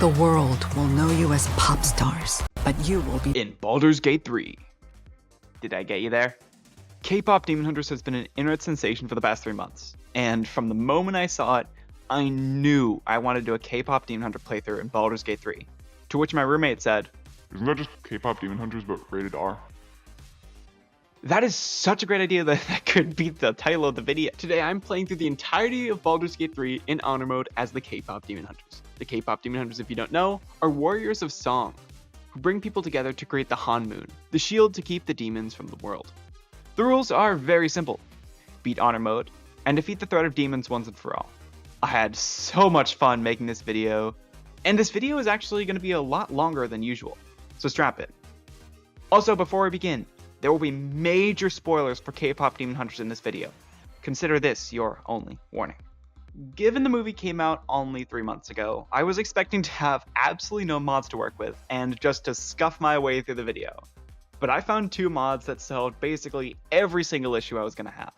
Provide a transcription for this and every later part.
The world will know you as pop stars, but you will be in Baldur's Gate 3. Did I get you there? K-pop Demon Hunters has been an internet sensation for the past 3 months, and from the moment I saw it, I knew I wanted to do a K-pop Demon Hunter playthrough in Baldur's Gate 3. To which my roommate said, "Isn't that just K-pop Demon Hunters but rated R?" That is such a great idea that could be the title of the video. Today I'm playing through the entirety of Baldur's Gate 3 in honor mode as the K-pop Demon Hunters. The K-pop Demon Hunters, if you don't know, are warriors of song, who bring people together to create the Han Moon, the shield to keep the demons from the world. The rules are very simple. Beat honor mode, and defeat the threat of demons once and for all. I had so much fun making this video, and this video is actually going to be a lot longer than usual, so strap in. Also, before we begin, there will be major spoilers for K-pop Demon Hunters in this video. Consider this your only warning. Given the movie came out only 3 months ago, I was expecting to have absolutely no mods to work with and just to scuff my way through the video. But I found 2 mods that solved basically every single issue I was going to have.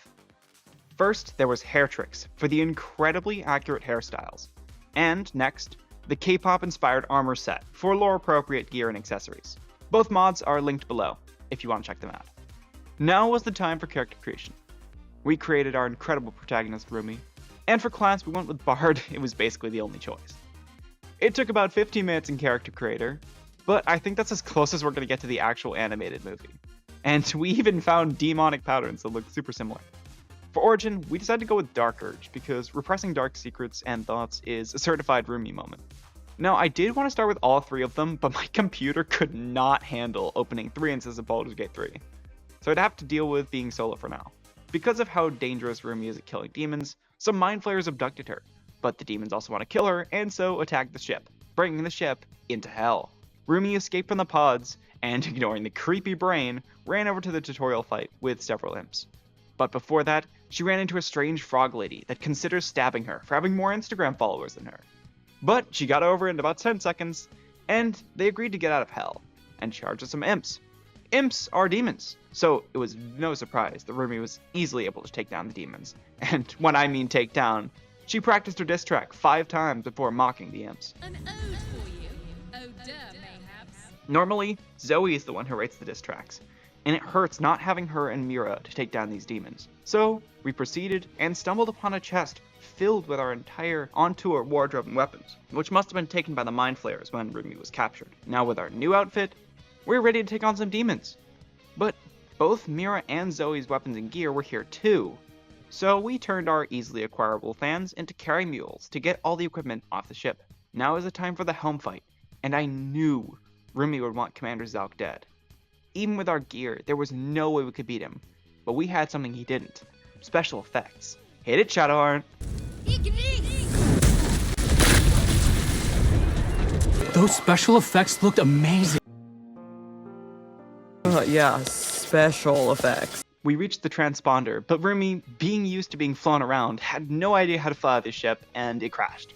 First, there was hair tricks for the incredibly accurate hairstyles. And next, the K-pop inspired armor set for lore appropriate gear and accessories. Both mods are linked below if you want to check them out. Now was the time for character creation. We created our incredible protagonist Rumi, and for class we went with Bard. It was basically the only choice. It took about 15 minutes in character creator, but I think that's as close as we're going to get to the actual animated movie. And we even found demonic patterns that look super similar. For origin, we decided to go with Dark Urge because repressing dark secrets and thoughts is a certified Rumi moment. Now, I did want to start with all 3 of them, but my computer could not handle opening 3 instances of Baldur's Gate 3, so I'd have to deal with being solo for now. Because of how dangerous Rumi is at killing demons, some mind flayers abducted her, but the demons also want to kill her, and so attacked the ship, bringing the ship into hell. Rumi escaped from the pods, and ignoring the creepy brain, ran over to the tutorial fight with several imps. But before that, she ran into a strange frog lady that considers stabbing her for having more Instagram followers than her. But she got over it in about 10 seconds, and they agreed to get out of hell, and charged us some imps. Imps are demons, so it was no surprise that Rumi was easily able to take down the demons. And when I mean take down, she practiced her diss track 5 times before mocking the imps. An ode for you. Odeur, mayhaps. Normally, Zoe is the one who writes the diss tracks, and it hurts not having her and Mira to take down these demons. So, we proceeded and stumbled upon a chest filled with our entire on-tour wardrobe and weapons, which must have been taken by the mind flayers when Rumi was captured. Now with our new outfit, we're ready to take on some demons. But both Mira and Zoe's weapons and gear were here too, so we turned our easily acquirable fans into carry mules to get all the equipment off the ship. Now is the time for the helm fight, and I knew Rumi would want Commander Zalk dead. Even with our gear, there was no way we could beat him, but we had something he didn't. Special effects. Hit it, Shadowheart. Those special effects looked amazing. Yeah, special effects. We reached the transponder, but Rumi, being used to being flown around, had no idea how to fly the ship, and it crashed.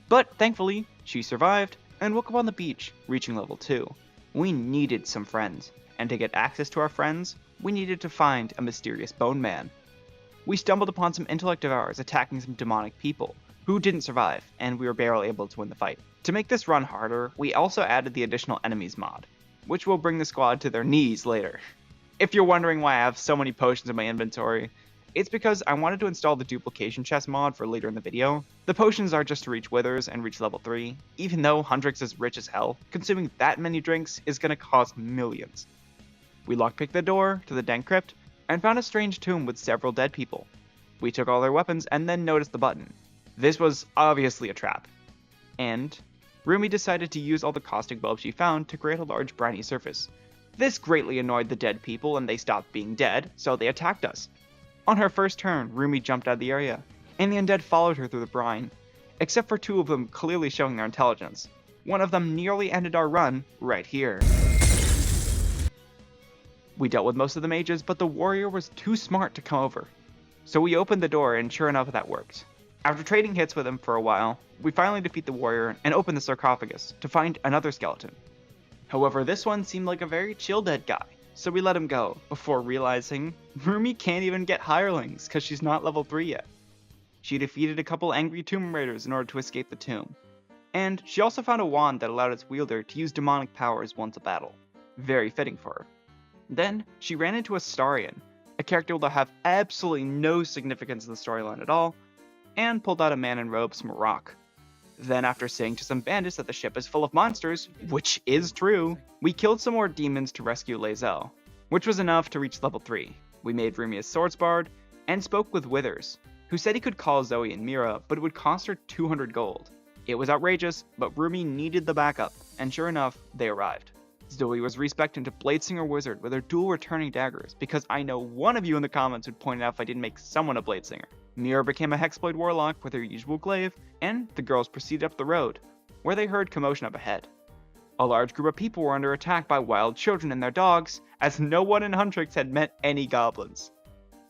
But thankfully, she survived and woke up on the beach, reaching level 2. We needed some friends, and to get access to our friends, we needed to find a mysterious bone man. We stumbled upon some intellect devourers attacking some demonic people, who didn't survive, and we were barely able to win the fight. To make this run harder, we also added the additional enemies mod, which will bring the squad to their knees later. If you're wondering why I have so many potions in my inventory, it's because I wanted to install the duplication chest mod for later in the video. The potions are just to reach withers and reach level 3, even though Huntrix is rich as hell, consuming that many drinks is going to cost millions. We lockpicked the door to the den crypt, and found a strange tomb with several dead people. We took all their weapons and then noticed the button. This was obviously a trap. And Rumi decided to use all the caustic bulbs she found to create a large briny surface. This greatly annoyed the dead people and they stopped being dead, so they attacked us. On her first turn, Rumi jumped out of the area, and the undead followed her through the brine, except for 2 of them clearly showing their intelligence. One of them nearly ended our run right here. We dealt with most of the mages, but the warrior was too smart to come over. So we opened the door, and sure enough that worked. After trading hits with him for a while, we finally defeat the warrior and open the sarcophagus to find another skeleton. However, this one seemed like a very chill dead guy, so we let him go, before realizing Rumi can't even get hirelings because she's not level 3 yet. She defeated a couple angry tomb raiders in order to escape the tomb. And she also found a wand that allowed its wielder to use demonic powers once a battle. Very fitting for her. Then, she ran into Astarion, a character that will have absolutely no significance in the storyline at all, and pulled out a man in robes from a rock. Then, after saying to some bandits that the ship is full of monsters, which is true, we killed some more demons to rescue lae'zel, which was enough to reach level 3. We made Rumia's swordsbard, and spoke with Withers, who said he could call Zoe and Mira, but it would cost her 200 gold. It was outrageous, but Rumi needed the backup, and sure enough, they arrived. Zoe was respected into Bladesinger Wizard with her dual returning daggers, because I know one of you in the comments would point out if I didn't make someone a Bladesinger. Mira became a Hexblade Warlock with her usual glaive, and the girls proceeded up the road, where they heard commotion up ahead. A large group of people were under attack by wild children and their dogs, as no one in Huntrix had met any goblins.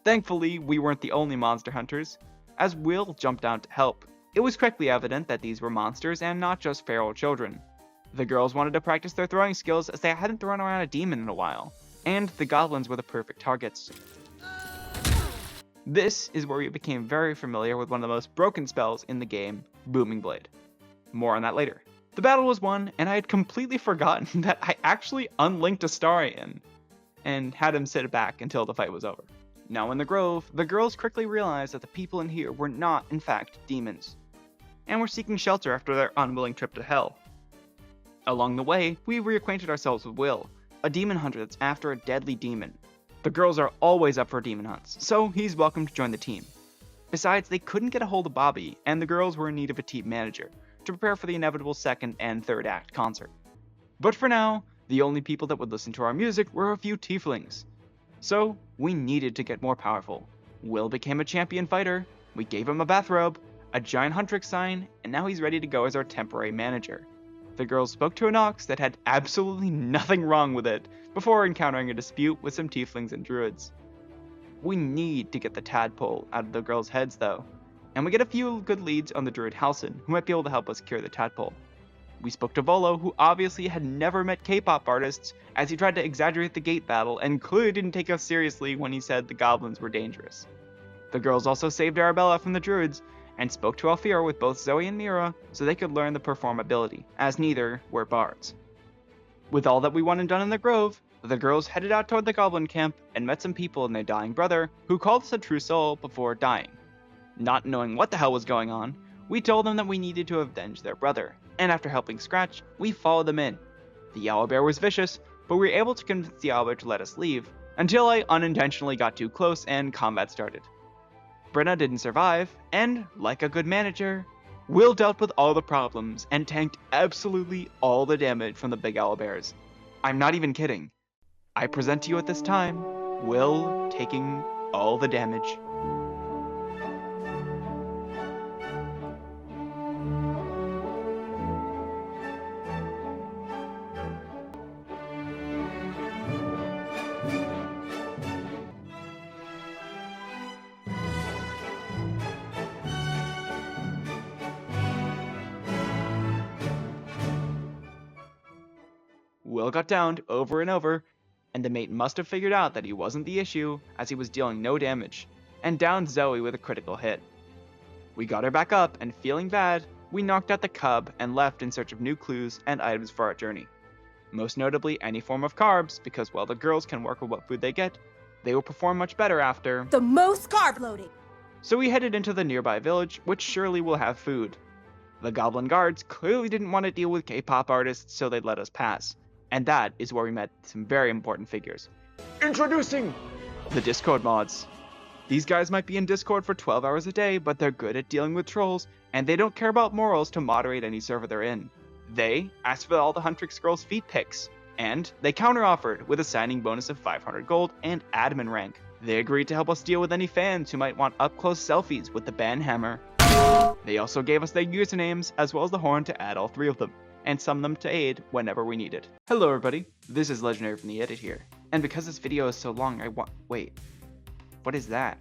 Thankfully, we weren't the only monster hunters, as Will jumped down to help. It was quickly evident that these were monsters and not just feral children. The girls wanted to practice their throwing skills as they hadn't thrown around a demon in a while, and the goblins were the perfect targets. This is where we became very familiar with one of the most broken spells in the game, Booming Blade. More on that later. The battle was won, and I had completely forgotten that I actually unlinked Astarion, and had him sit back until the fight was over. Now in the grove, the girls quickly realized that the people in here were not, in fact, demons, and were seeking shelter after their unwilling trip to hell. Along the way, we reacquainted ourselves with Will, a demon hunter that's after a deadly demon. The girls are always up for demon hunts, so he's welcome to join the team. Besides, they couldn't get a hold of Bobby, and the girls were in need of a team manager, to prepare for the inevitable second and third act concert. But for now, the only people that would listen to our music were a few tieflings. So, we needed to get more powerful. Will became a champion fighter, we gave him a bathrobe, a giant Huntrix sign, and now he's ready to go as our temporary manager. The girls spoke to an ox that had absolutely nothing wrong with it, before encountering a dispute with some tieflings and druids. We need to get the tadpole out of the girls' heads though, and we get a few good leads on the druid Halsin, who might be able to help us cure the tadpole. We spoke to Volo, who obviously had never met K-pop artists, as he tried to exaggerate the gate battle and clearly didn't take us seriously when he said the goblins were dangerous. The girls also saved Arabella from the druids, and spoke to Alfira with both Zoe and Mira so they could learn the perform ability, as neither were bards. With all that we wanted done in the grove, the girls headed out toward the goblin camp and met some people and their dying brother, who called us a true soul before dying. Not knowing what the hell was going on, we told them that we needed to avenge their brother, and after helping Scratch, we followed them in. The owlbear was vicious, but we were able to convince the owlbear to let us leave, until I unintentionally got too close and combat started. Brenna didn't survive, and, like a good manager, Will dealt with all the problems and tanked absolutely all the damage from the big owlbears. I'm not even kidding. I present to you at this time, Will taking all the damage. Will got downed over and over, and the mate must have figured out that he wasn't the issue as he was dealing no damage, and downed Zoe with a critical hit. We got her back up, and feeling bad, we knocked out the cub and left in search of new clues and items for our journey. Most notably any form of carbs, because while the girls can work with what food they get, they will perform much better after the most carb loading. So we headed into the nearby village, which surely will have food. The goblin guards clearly didn't want to deal with K-pop artists, so they let us pass. And that is where we met some very important figures. Introducing the Discord mods. These guys might be in Discord for 12 hours a day, but they're good at dealing with trolls, and they don't care about morals to moderate any server they're in. They asked for all the Huntrix girls' feet pics, and they counter-offered with a signing bonus of 500 gold and admin rank. They agreed to help us deal with any fans who might want up-close selfies with the banhammer. They also gave us their usernames as well as the horn to add all 3 of them, and summon them to aid whenever we needed. Hello everybody, this is Legendary from the Edit here, and because this video is so long wait, what is that?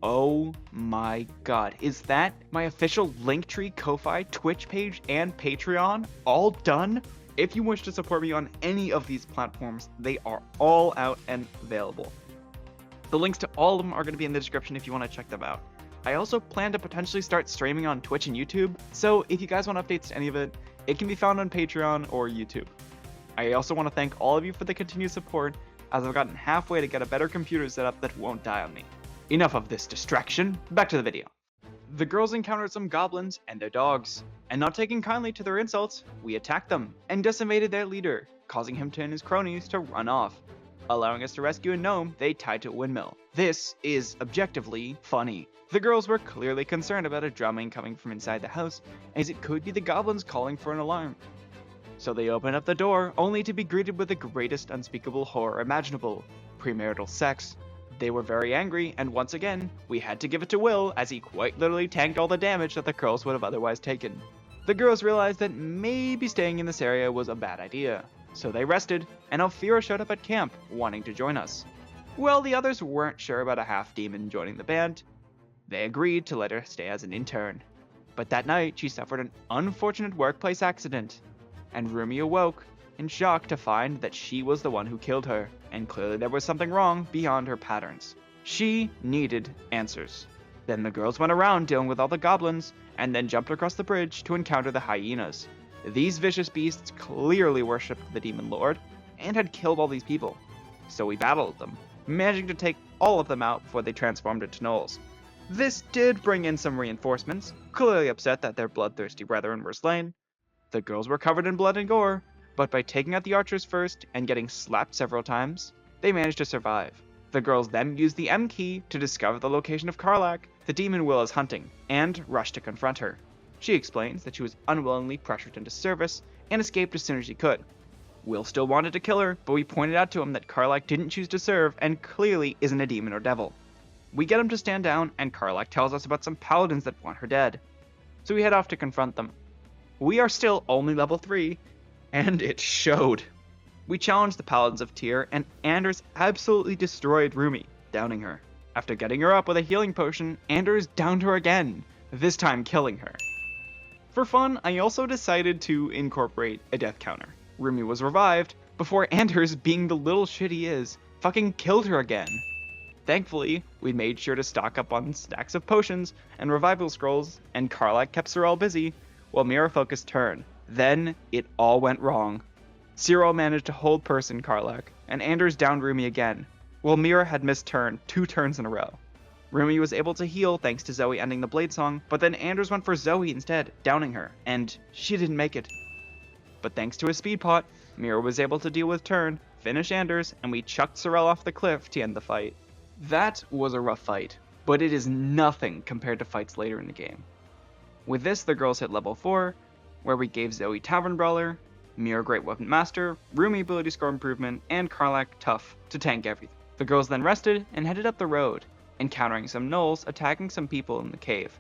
Oh my god, is that my official Linktree, Ko-Fi, Twitch page, and Patreon all done? If you wish to support me on any of these platforms, they are all out and available. The links to all of them are going to be in the description if you want to check them out. I also plan to potentially start streaming on Twitch and YouTube, so if you guys want updates to any of it, it can be found on Patreon or YouTube. I also want to thank all of you for the continued support, as I've gotten halfway to get a better computer setup that won't die on me. Enough of this distraction, back to the video. The girls encountered some goblins and their dogs, and not taking kindly to their insults, we attacked them and decimated their leader, causing him and his cronies to run off, allowing us to rescue a gnome they tied to a windmill. This is objectively funny. The girls were clearly concerned about a drumming coming from inside the house, as it could be the goblins calling for an alarm. So they opened up the door, only to be greeted with the greatest unspeakable horror imaginable: premarital sex. They were very angry, and once again, we had to give it to Will, as he quite literally tanked all the damage that the girls would have otherwise taken. The girls realized that maybe staying in this area was a bad idea, so they rested, and Alfira showed up at camp, wanting to join us. Well, the others weren't sure about a half-demon joining the band. They agreed to let her stay as an intern. But that night, she suffered an unfortunate workplace accident, and Rumi awoke in shock to find that she was the one who killed her, and clearly there was something wrong beyond her patterns. She needed answers. Then the girls went around dealing with all the goblins, and then jumped across the bridge to encounter the hyenas. These vicious beasts clearly worshipped the demon lord, and had killed all these people. So we battled them, managing to take all of them out before they transformed into gnolls. This did bring in some reinforcements, clearly upset that their bloodthirsty brethren were slain. The girls were covered in blood and gore, but by taking out the archers first and getting slapped several times, they managed to survive. The girls then used the M key to discover the location of Karlach, the demon Will is hunting, and rushed to confront her. She explains that she was unwillingly pressured into service and escaped as soon as she could. Will still wanted to kill her, but we pointed out to him that Karlach didn't choose to serve and clearly isn't a demon or devil. We get him to stand down, and Karlach tells us about some paladins that want her dead. So we head off to confront them. We are still only level 3, and it showed. We challenged the paladins of Tyr, and Anders absolutely destroyed Rumi, downing her. After getting her up with a healing potion, Anders downed her again, this time killing her. For fun, I also decided to incorporate a death counter. Rumi was revived, before Anders, being the little shit he is, fucking killed her again. Thankfully, we made sure to stock up on stacks of potions and revival scrolls, and Karlach kept Cyril busy, while Mira focused Turn. Then, it all went wrong. Cyril managed to hold person Karlach, and Anders downed Rumi again, while Mira had missed Turn 2 turns in a row. Rumi was able to heal thanks to Zoe ending the Blade Song, but then Anders went for Zoe instead, downing her, and she didn't make it. But thanks to a speed pot, Mira was able to deal with Turn, finish Anders, and we chucked Cyril off the cliff to end the fight. That was a rough fight, but it is nothing compared to fights later in the game. With this, the girls hit level 4, where we gave Zoe Tavern Brawler, Mira Great Weapon Master, Rumi Ability Score Improvement, and Karlach Tough to tank everything. The girls then rested and headed up the road, encountering some gnolls attacking some people in the cave.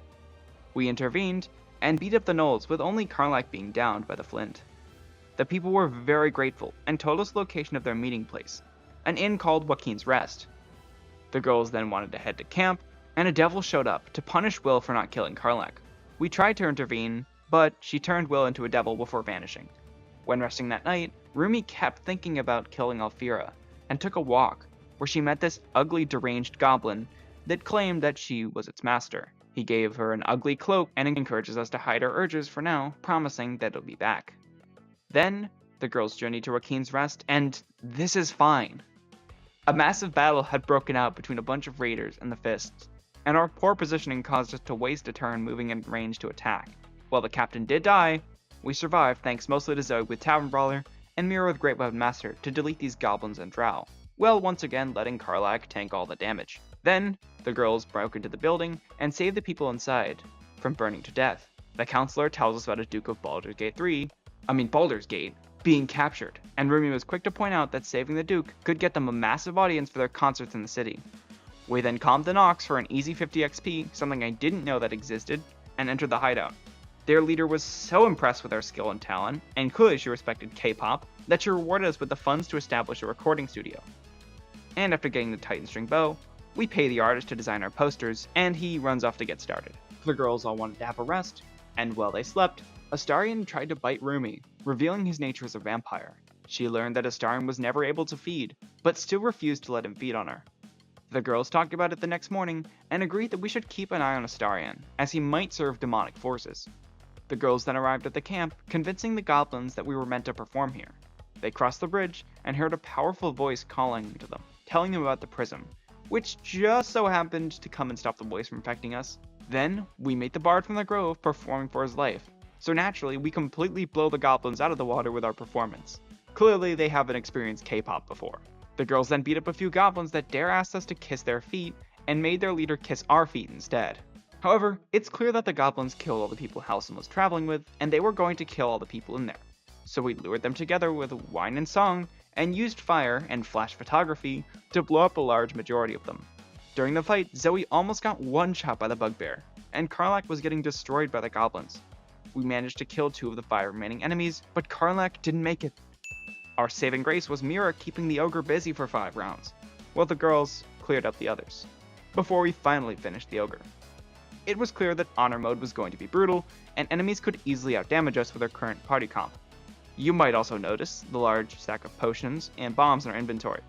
We intervened and beat up the gnolls, with only Karlach being downed by the flint. The people were very grateful and told us the location of their meeting place, an inn called Joaquin's Rest. The girls then wanted to head to camp, and a devil showed up to punish Will for not killing Karlach. We tried to intervene, but she turned Will into a devil before vanishing. When resting that night, Rumi kept thinking about killing Alfira, and took a walk, where she met this ugly deranged goblin that claimed that she was its master. He gave her an ugly cloak and encourages us to hide our urges for now, promising that it'll be back. Then, the girls journeyed to Joaquin's Rest, and this is fine. A massive battle had broken out between a bunch of raiders and the Fists, and our poor positioning caused us to waste a turn moving in range to attack. While the captain did die, we survived thanks mostly to Zoe with Tavern Brawler, and Mira with Great Weapon Master to delete these goblins and drow, well once again letting Karlach tank all the damage. Then, the girls broke into the building and saved the people inside from burning to death. The counselor tells us about a Duke of Baldur's Gate, being captured, and Rumi was quick to point out that saving the Duke could get them a massive audience for their concerts in the city. We then calmed the Nox for an easy 50 XP, something I didn't know that existed, and entered the hideout. Their leader was so impressed with our skill and talent, and clearly she respected K-pop, that she rewarded us with the funds to establish a recording studio. And after getting the Titan String Bow, we pay the artist to design our posters, and he runs off to get started. The girls all wanted to have a rest, and while they slept, Astarion tried to bite Rumi, revealing his nature as a vampire. She learned that Astarion was never able to feed, but still refused to let him feed on her. The girls talked about it the next morning and agreed that we should keep an eye on Astarion, as he might serve demonic forces. The girls then arrived at the camp, convincing the goblins that we were meant to perform here. They crossed the bridge and heard a powerful voice calling to them, telling them about the prism, which just so happened to come and stop the voice from infecting us. Then, we meet the bard from the grove performing for his life, so naturally we completely blow the goblins out of the water with our performance. Clearly they haven't experienced K-pop before. The girls then beat up a few goblins that dare asked us to kiss their feet, and made their leader kiss our feet instead. However, it's clear that the goblins killed all the people Halsin was traveling with, and they were going to kill all the people in there. So we lured them together with wine and song, and used fire and flash photography to blow up a large majority of them. During the fight, Zoe almost got one-shot by the bugbear, and Karlach was getting destroyed by the goblins. We managed to kill 2 of the 5 remaining enemies, but Karlach didn't make it. Our saving grace was Mira keeping the ogre busy for 5 rounds, while the girls cleared up the others, before we finally finished the ogre. It was clear that honor mode was going to be brutal, and enemies could easily outdamage us with our current party comp. You might also notice the large stack of potions and bombs in our inventory.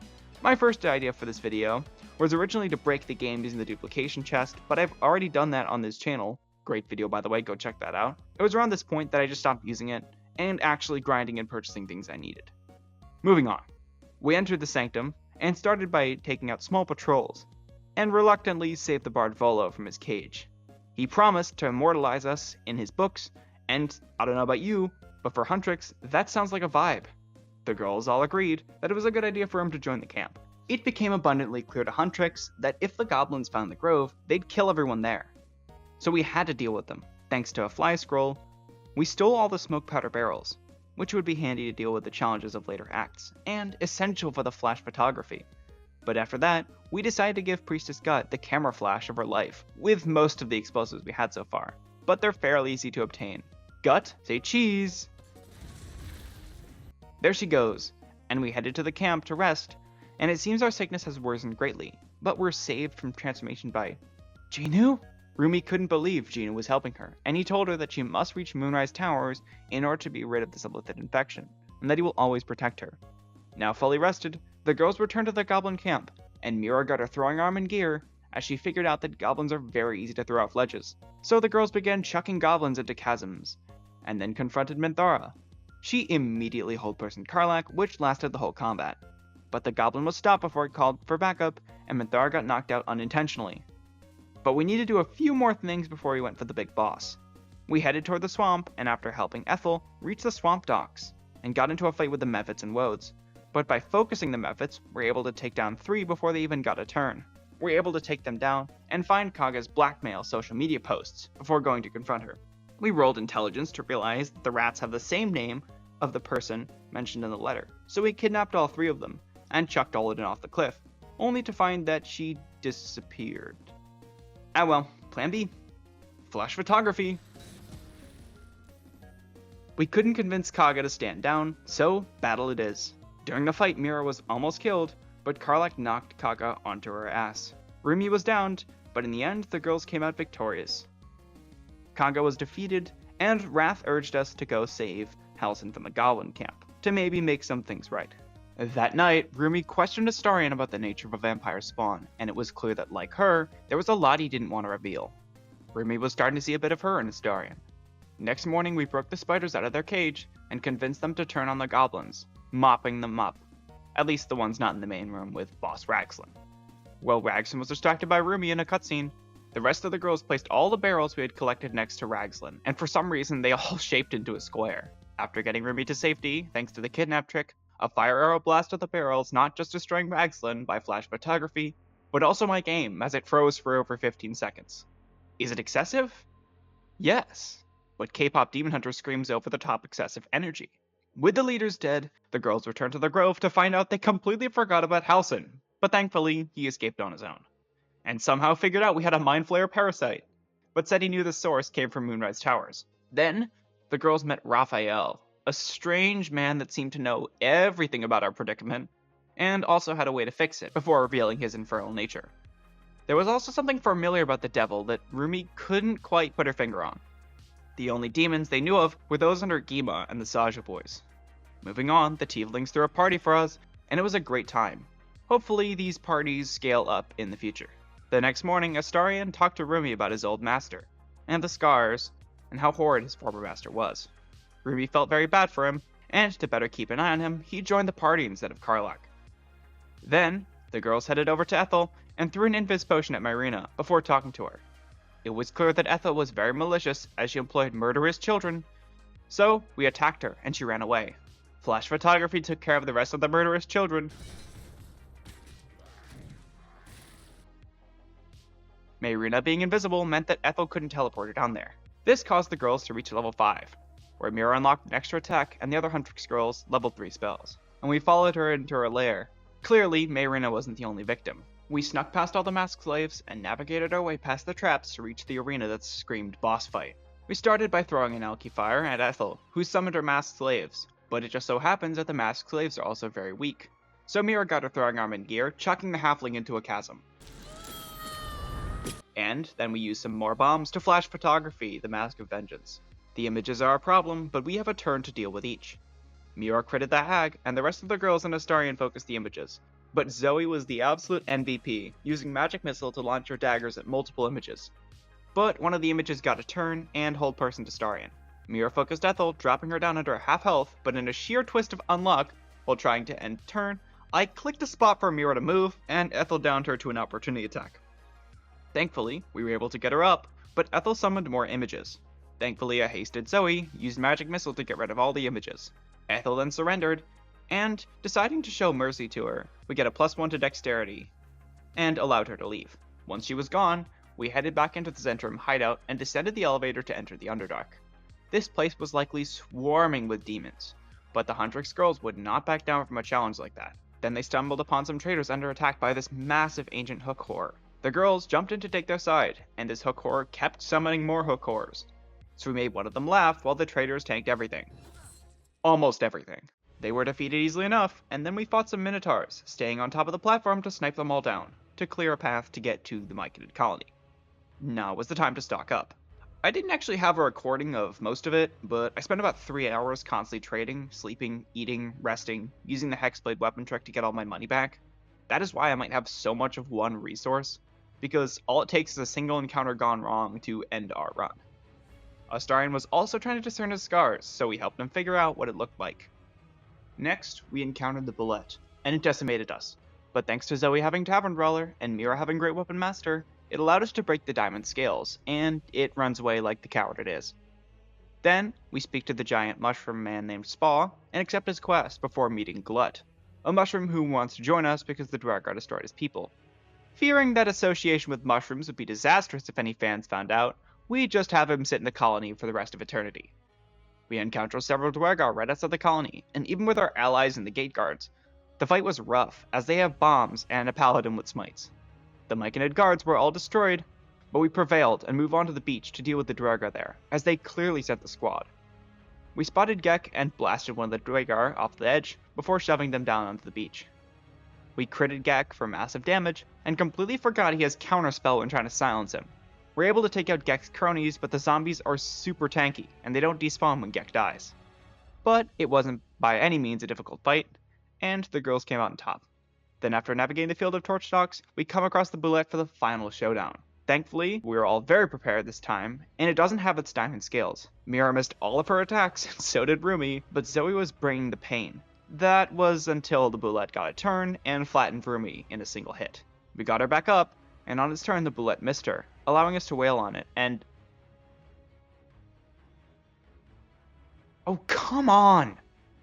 My first idea for this video was originally to break the game using the duplication chest, but I've already done that on this channel. Great video, by the way, go check that out. It was around this point that I just stopped using it, and actually grinding and purchasing things I needed. Moving on. We entered the sanctum, and started by taking out small patrols, and reluctantly saved the bard Volo from his cage. He promised to immortalize us in his books, and I don't know about you, but for Huntrix, that sounds like a vibe. The girls all agreed that it was a good idea for him to join the camp. It became abundantly clear to Huntrix that if the goblins found the grove, they'd kill everyone there. So we had to deal with them. Thanks to a fly scroll, we stole all the smoke powder barrels, which would be handy to deal with the challenges of later acts, and essential for the flash photography. But after that, we decided to give Priestess Gut the camera flash of her life, with most of the explosives we had so far, but they're fairly easy to obtain. Gut, say cheese! There she goes, and we headed to the camp to rest, and it seems our sickness has worsened greatly, but we're saved from transformation by Jinu? Rumi couldn't believe Jinu was helping her, and he told her that she must reach Moonrise Towers in order to be rid of this illicit infection, and that he will always protect her. Now fully rested, the girls returned to the goblin camp, and Mira got her throwing arm in gear, as she figured out that goblins are very easy to throw off ledges. So the girls began chucking goblins into chasms, and then confronted Minthara. She immediately hold-personed Karlach, which lasted the whole combat. But the goblin was stopped before it called for backup, and Minthara got knocked out unintentionally. But we needed to do a few more things before we went for the big boss. We headed toward the swamp, and after helping Ethel, reached the swamp docks, and got into a fight with the Mephits and Woads. But by focusing the Mephits, we were able to take down 3 before they even got a turn. We were able to take them down, and find Kaga's blackmail social media posts, before going to confront her. We rolled intelligence to realize that the rats have the same name of the person mentioned in the letter, so we kidnapped all 3 of them, and chucked Olden off the cliff, only to find that she disappeared. Ah well, plan B. Flash photography. We couldn't convince Kaga to stand down, so battle it is. During the fight, Mira was almost killed, but Karlach knocked Kaga onto her ass. Rumi was downed, but in the end, the girls came out victorious. Kaga was defeated, and Wrath urged us to go save Halsin from the goblin camp, to maybe make some things right. That night, Rumi questioned Astarion about the nature of a vampire spawn, and it was clear that, like her, there was a lot he didn't want to reveal. Rumi was starting to see a bit of her in Astarion. Next morning, we broke the spiders out of their cage, and convinced them to turn on the goblins, mopping them up. At least the ones not in the main room with Boss Ragslin. While Ragslin was distracted by Rumi in a cutscene, the rest of the girls placed all the barrels we had collected next to Ragslin, and for some reason they all shaped into a square. After getting Rumi to safety, thanks to the kidnap trick, a fire arrow blasted the barrels, not just destroying Ragslin by flash photography, but also my game, as it froze for over 15 seconds. Is it excessive? Yes, but Kpop Demon Hunter screams over the top excessive energy. With the leaders dead, the girls returned to the grove to find out they completely forgot about Halsin, but thankfully he escaped on his own. And somehow figured out we had a Mind Flayer parasite, but said he knew the source came from Moonrise Towers. Then, the girls met Raphael, a strange man that seemed to know everything about our predicament, and also had a way to fix it, before revealing his infernal nature. There was also something familiar about the devil that Rumi couldn't quite put her finger on. The only demons they knew of were those under Gima and the Saja boys. Moving on, the tieflings threw a party for us, and it was a great time. Hopefully these parties scale up in the future. The next morning, Astarion talked to Rumi about his old master, and the scars, and how horrid his former master was. Rumi felt very bad for him, and to better keep an eye on him, he joined the party instead of Karlach. Then, the girls headed over to Ethel and threw an invis potion at Myrina before talking to her. It was clear that Ethel was very malicious as she employed murderous children, so we attacked her and she ran away. Flash photography took care of the rest of the murderous children. Myrina being invisible meant that Ethel couldn't teleport her down there. This caused the girls to reach level 5, where Mira unlocked an extra attack and the other Huntrix girls level 3 spells, and we followed her into her lair. Clearly, Myrina wasn't the only victim. We snuck past all the masked slaves and navigated our way past the traps to reach the arena that screamed boss fight. We started by throwing an alky fire at Ethel, who summoned her masked slaves, but it just so happens that the masked slaves are also very weak. So Mira got her throwing arm and gear, chucking the halfling into a chasm. And then we used some more bombs to flash photography the Mask of Vengeance. The images are a problem, but we have a turn to deal with each. Mira critted the hag, and the rest of the girls and Astarion focused the images. But Zoe was the absolute MVP, using magic missile to launch her daggers at multiple images. But one of the images got a turn and hold person to Astarion. Mira focused Ethel, dropping her down under half health, but in a sheer twist of unluck, while trying to end turn, I clicked a spot for Mira to move, and Ethel downed her to an opportunity attack. Thankfully, we were able to get her up, but Ethel summoned more images. Thankfully, a hasted Zoe used magic missile to get rid of all the images. Ethel then surrendered, and, deciding to show mercy to her, we get a +1 to dexterity, and allowed her to leave. Once she was gone, we headed back into the Zentrum hideout and descended the elevator to enter the Underdark. This place was likely swarming with demons, but the Huntrix girls would not back down from a challenge like that. Then they stumbled upon some traders under attack by this massive ancient hook horror. The girls jumped in to take their side, and this hook horror kept summoning more hook horrors. So we made one of them laugh while the traders tanked everything. Almost everything. They were defeated easily enough, and then we fought some minotaurs, staying on top of the platform to snipe them all down, to clear a path to get to the Myconid colony. Now was the time to stock up. I didn't actually have a recording of most of it, but I spent about 3 hours constantly trading, sleeping, eating, resting, using the Hexblade weapon trick to get all my money back. That is why I might have so much of one resource, because all it takes is a single encounter gone wrong to end our run. Astarion was also trying to discern his scars, so we helped him figure out what it looked like. Next, we encountered the Bullet, and it decimated us. But thanks to Zoe having Tavern Brawler, and Mira having Great Weapon Master, it allowed us to break the diamond scales, and it runs away like the coward it is. Then, we speak to the giant mushroom man named Spa, and accept his quest before meeting Glut, a mushroom who wants to join us because the Dwargar destroyed his people. Fearing that association with mushrooms would be disastrous if any fans found out, we just have him sit in the colony for the rest of eternity. We encounter several Dwargar right outside the colony, and even with our allies and the gate guards, the fight was rough, as they have bombs and a paladin with smites. The Myconid guards were all destroyed, but we prevailed and moved on to the beach to deal with the Dwargar there, as they clearly sent the squad. We spotted Gek and blasted one of the Dwargar off the edge before shoving them down onto the beach. We critted Gek for massive damage, and completely forgot he has counterspell when trying to silence him. We're able to take out Gek's cronies, but the zombies are super tanky, and they don't despawn when Gek dies. But it wasn't by any means a difficult fight, and the girls came out on top. Then after navigating the field of torch stalks, we come across the Bullet for the final showdown. Thankfully, we were all very prepared this time, and it doesn't have its diamond scales. Mira missed all of her attacks, and so did Rumi, but Zoe was bringing the pain. That was until the Bullet got a turn and flattened Rumi in a single hit. We got her back up, and on its turn the Bullet missed her, allowing us to wail on it, and... Oh, come on!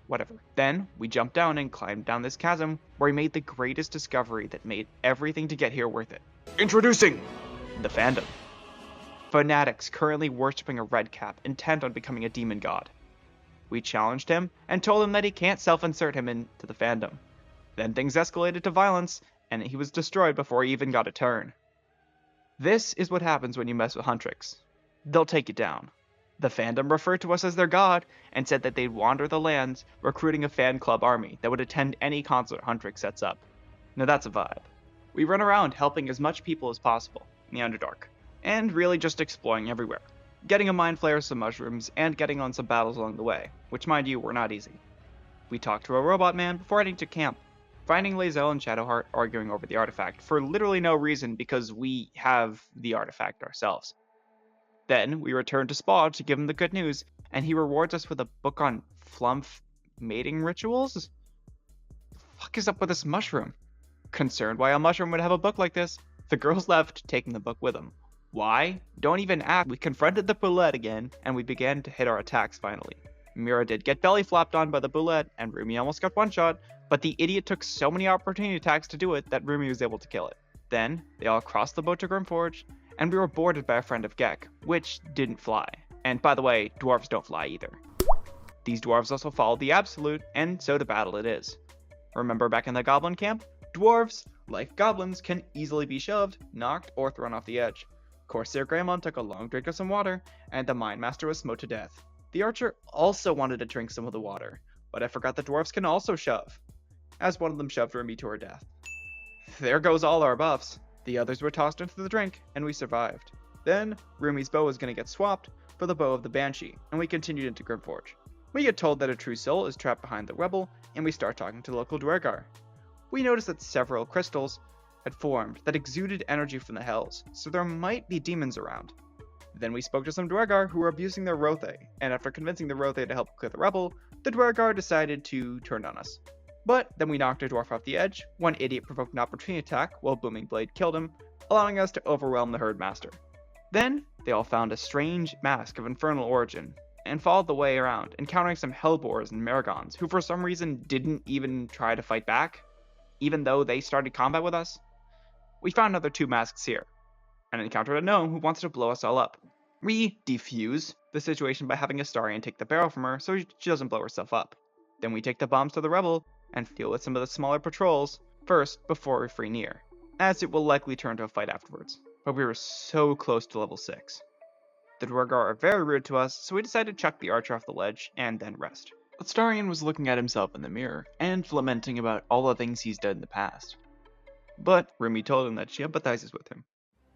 Whatever. Then, we jumped down and climbed down this chasm, where we made the greatest discovery that made everything to get here worth it. Introducing the fandom. Fanatics currently worshipping a redcap, intent on becoming a demon god. We challenged him, and told him that he can't self-insert him into the fandom. Then things escalated to violence, and he was destroyed before he even got a turn. This is what happens when you mess with Huntrix. They'll take you down. The fandom referred to us as their god, and said that they'd wander the lands, recruiting a fan club army that would attend any concert Huntrix sets up. Now that's a vibe. We run around helping as much people as possible in the Underdark, and really just exploring everywhere. Getting a mind flayer, some mushrooms, and getting on some battles along the way, which mind you were not easy. We talked to a robot man before heading to camp, finding lae'zel and shadowheart arguing over the artifact for literally no reason because we have the artifact ourselves. Then we return to Spa to give him the good news, and he rewards us with a book on flump mating rituals? The fuck is up with this mushroom? Concerned why a mushroom would have a book like this, the girls left, taking the book with them. Why? Don't even ask. We confronted the boulette again, and we began to hit our attacks finally. Mira did get belly flopped on by the boulette, and Rumi almost got one-shot, but the idiot took so many opportunity attacks to do it that Rumi was able to kill it. Then, they all crossed the boat to Grimforge, and we were boarded by a friend of Gek, which didn't fly. And by the way, dwarves don't fly either. These dwarves also followed the Absolute, and so to battle it is. Remember back in the goblin camp? Dwarves, like goblins, can easily be shoved, knocked, or thrown off the edge. Corsair Greymon took a long drink of some water, and the Mine Master was smote to death. The archer also wanted to drink some of the water, but I forgot the dwarves can also shove, as one of them shoved Rumi to her death. There goes all our buffs. The others were tossed into the drink, and we survived. Then, Rumi's bow was going to get swapped for the bow of the Banshee, and we continued into Grimforge. We get told that a true soul is trapped behind the rebel, and we start talking to local Dwergar. We noticed that several crystals had formed that exuded energy from the hells, so there might be demons around. Then we spoke to some Dwergar who were abusing their Rothe, and after convincing the Rothe to help clear the rebel, the Dwergar decided to turn on us. But then we knocked a dwarf off the edge, one idiot provoked an opportunity attack while Booming Blade killed him, allowing us to overwhelm the Herd Master. Then, they all found a strange mask of infernal origin, and followed the way around, encountering some hellboars and marigons, who for some reason didn't even try to fight back, even though they started combat with us. We found another 2 masks here, and encountered a gnome who wants to blow us all up. We defuse the situation by having Astarion take the barrel from her so she doesn't blow herself up. Then we take the bombs to the rebel, and deal with some of the smaller patrols first before we free Nier, as it will likely turn to a fight afterwards, but we were so close to level 6. The Dwergar are very rude to us, so we decided to chuck the archer off the ledge and then rest. Astarion was looking at himself in the mirror, and lamenting about all the things he's done in the past. But Rumi told him that she empathizes with him.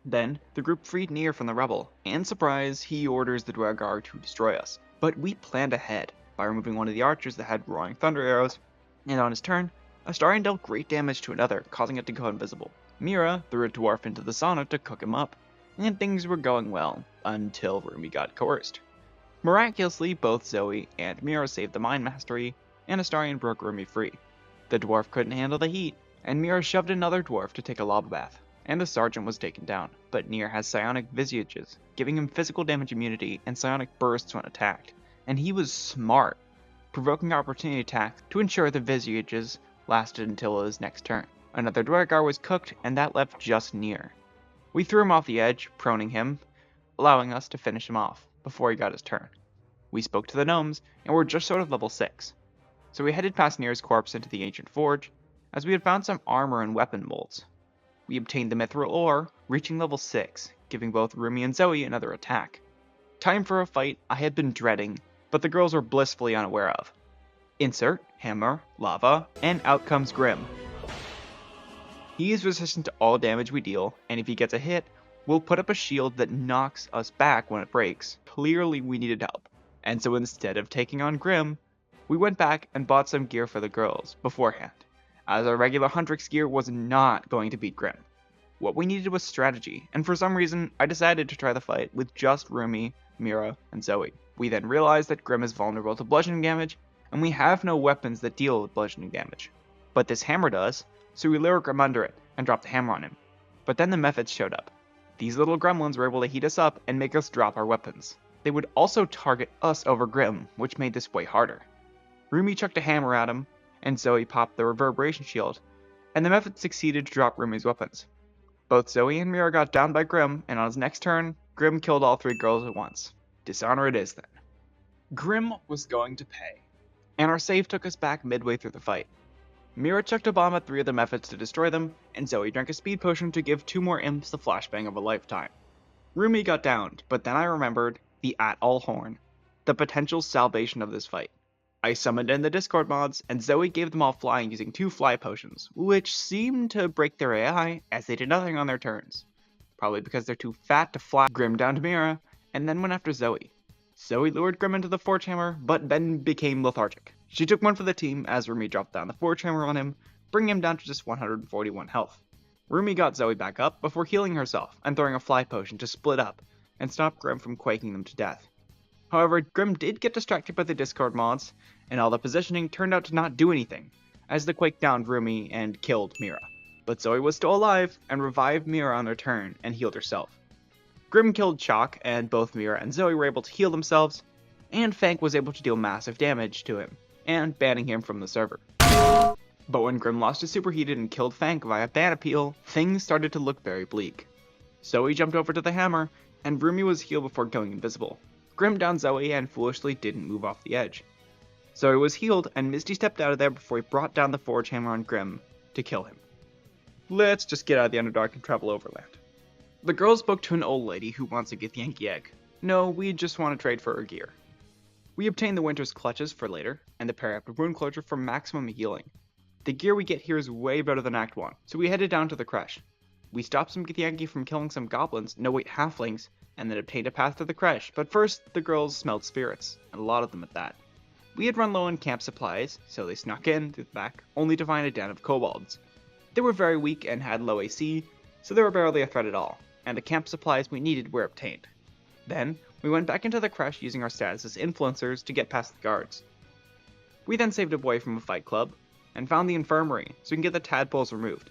Then, the group freed Nier from the rebel, and surprise, he orders the Dwergar to destroy us. But we planned ahead, by removing one of the archers that had roaring thunder arrows, and on his turn, Astarion dealt great damage to another, causing it to go invisible. Mira threw a dwarf into the sauna to cook him up, and things were going well, until Rumi got coerced. Miraculously, both Zoe and Mira saved the Mind Mastery, and Astarion broke Rumi free. The dwarf couldn't handle the heat, and Mira shoved another dwarf to take a lava bath, and the sergeant was taken down, but Nier has psionic visages, giving him physical damage immunity and psionic bursts when attacked, and he was smart, provoking opportunity attacks to ensure the visages lasted until his next turn. Another Dwergar was cooked, and that left just Nier. We threw him off the edge, proning him, allowing us to finish him off before he got his turn. We spoke to the gnomes, and were just short of level 6. So we headed past Nier's corpse into the ancient forge, as we had found some armor and weapon molds. We obtained the mithril ore, reaching level 6, giving both Rumi and Zoe another attack. Time for a fight I had been dreading, but the girls were blissfully unaware of. Insert, hammer, lava, and out comes Grim. He is resistant to all damage we deal, and if he gets a hit, we'll put up a shield that knocks us back when it breaks. Clearly we needed help, and so instead of taking on Grim, we went back and bought some gear for the girls beforehand, as our regular Huntrix gear was not going to beat Grim. What we needed was strategy, and for some reason, I decided to try the fight with just Rumi, Mira, and Zoe. We then realized that Grim is vulnerable to bludgeoning damage, and we have no weapons that deal with bludgeoning damage. But this hammer does, so we lure Grim under it, and drop the hammer on him. But then the methods showed up. These little gremlins were able to heat us up and make us drop our weapons. They would also target us over Grim, which made this way harder. Rumi chucked a hammer at him, and Zoe popped the reverberation shield, and the method succeeded to drop Rumi's weapons. Both Zoe and Mira got down by Grim, and on his next turn, Grim killed all 3 girls at once. Dishonor it is then. Grim was going to pay, and our save took us back midway through the fight. Mira chucked a bomb at 3 of the methods to destroy them, and Zoe drank a speed potion to give 2 more imps the flashbang of a lifetime. Rumi got downed, but then I remembered the at-all horn, the potential salvation of this fight. I summoned in the Discord mods, and Zoe gave them all flying using 2 fly potions, which seemed to break their AI as they did nothing on their turns. Probably because they're too fat to fly Grim down to Mira, and then went after Zoe. Zoe lured Grim into the Forge Hammer, but then became lethargic. She took one for the team as Rumi dropped down the Forge Hammer on him, bringing him down to just 141 health. Rumi got Zoe back up before healing herself and throwing a fly potion to split up and stop Grim from quaking them to death. However, Grim did get distracted by the Discord mods, and all the positioning turned out to not do anything, as the quake downed Rumi and killed Mira. But Zoe was still alive and revived Mira on her turn and healed herself. Grim killed Chalk, and both Mira and Zoe were able to heal themselves, and Fank was able to deal massive damage to him, and banning him from the server. But when Grim lost his superheated and killed Fank via ban appeal, things started to look very bleak. Zoe jumped over to the hammer, and Rumi was healed before going invisible. Grim downed Zoe and foolishly didn't move off the edge. Zoe was healed, and Misty stepped out of there before he brought down the Forge Hammer on Grim to kill him. Let's just get out of the Underdark and travel overland. The girls spoke to an old lady who wants a Githyanki egg. No, we just want to trade for her gear. We obtained the Winter's Clutches for later, and the Parapet Wound Closure for maximum healing. The gear we get here is way better than Act 1, so we headed down to the Creche. We stopped some Githyanki from killing some goblins, halflings, and then obtained a path to the Creche, but first the girls smelled spirits, and a lot of them at that. We had run low on camp supplies, so they snuck in through the back, only to find a den of kobolds. They were very weak and had low AC, so they were barely a threat at all, and the camp supplies we needed were obtained. Then, we went back into the Creche using our status as influencers to get past the guards. We then saved a boy from a fight club, and found the infirmary so we can get the tadpoles removed.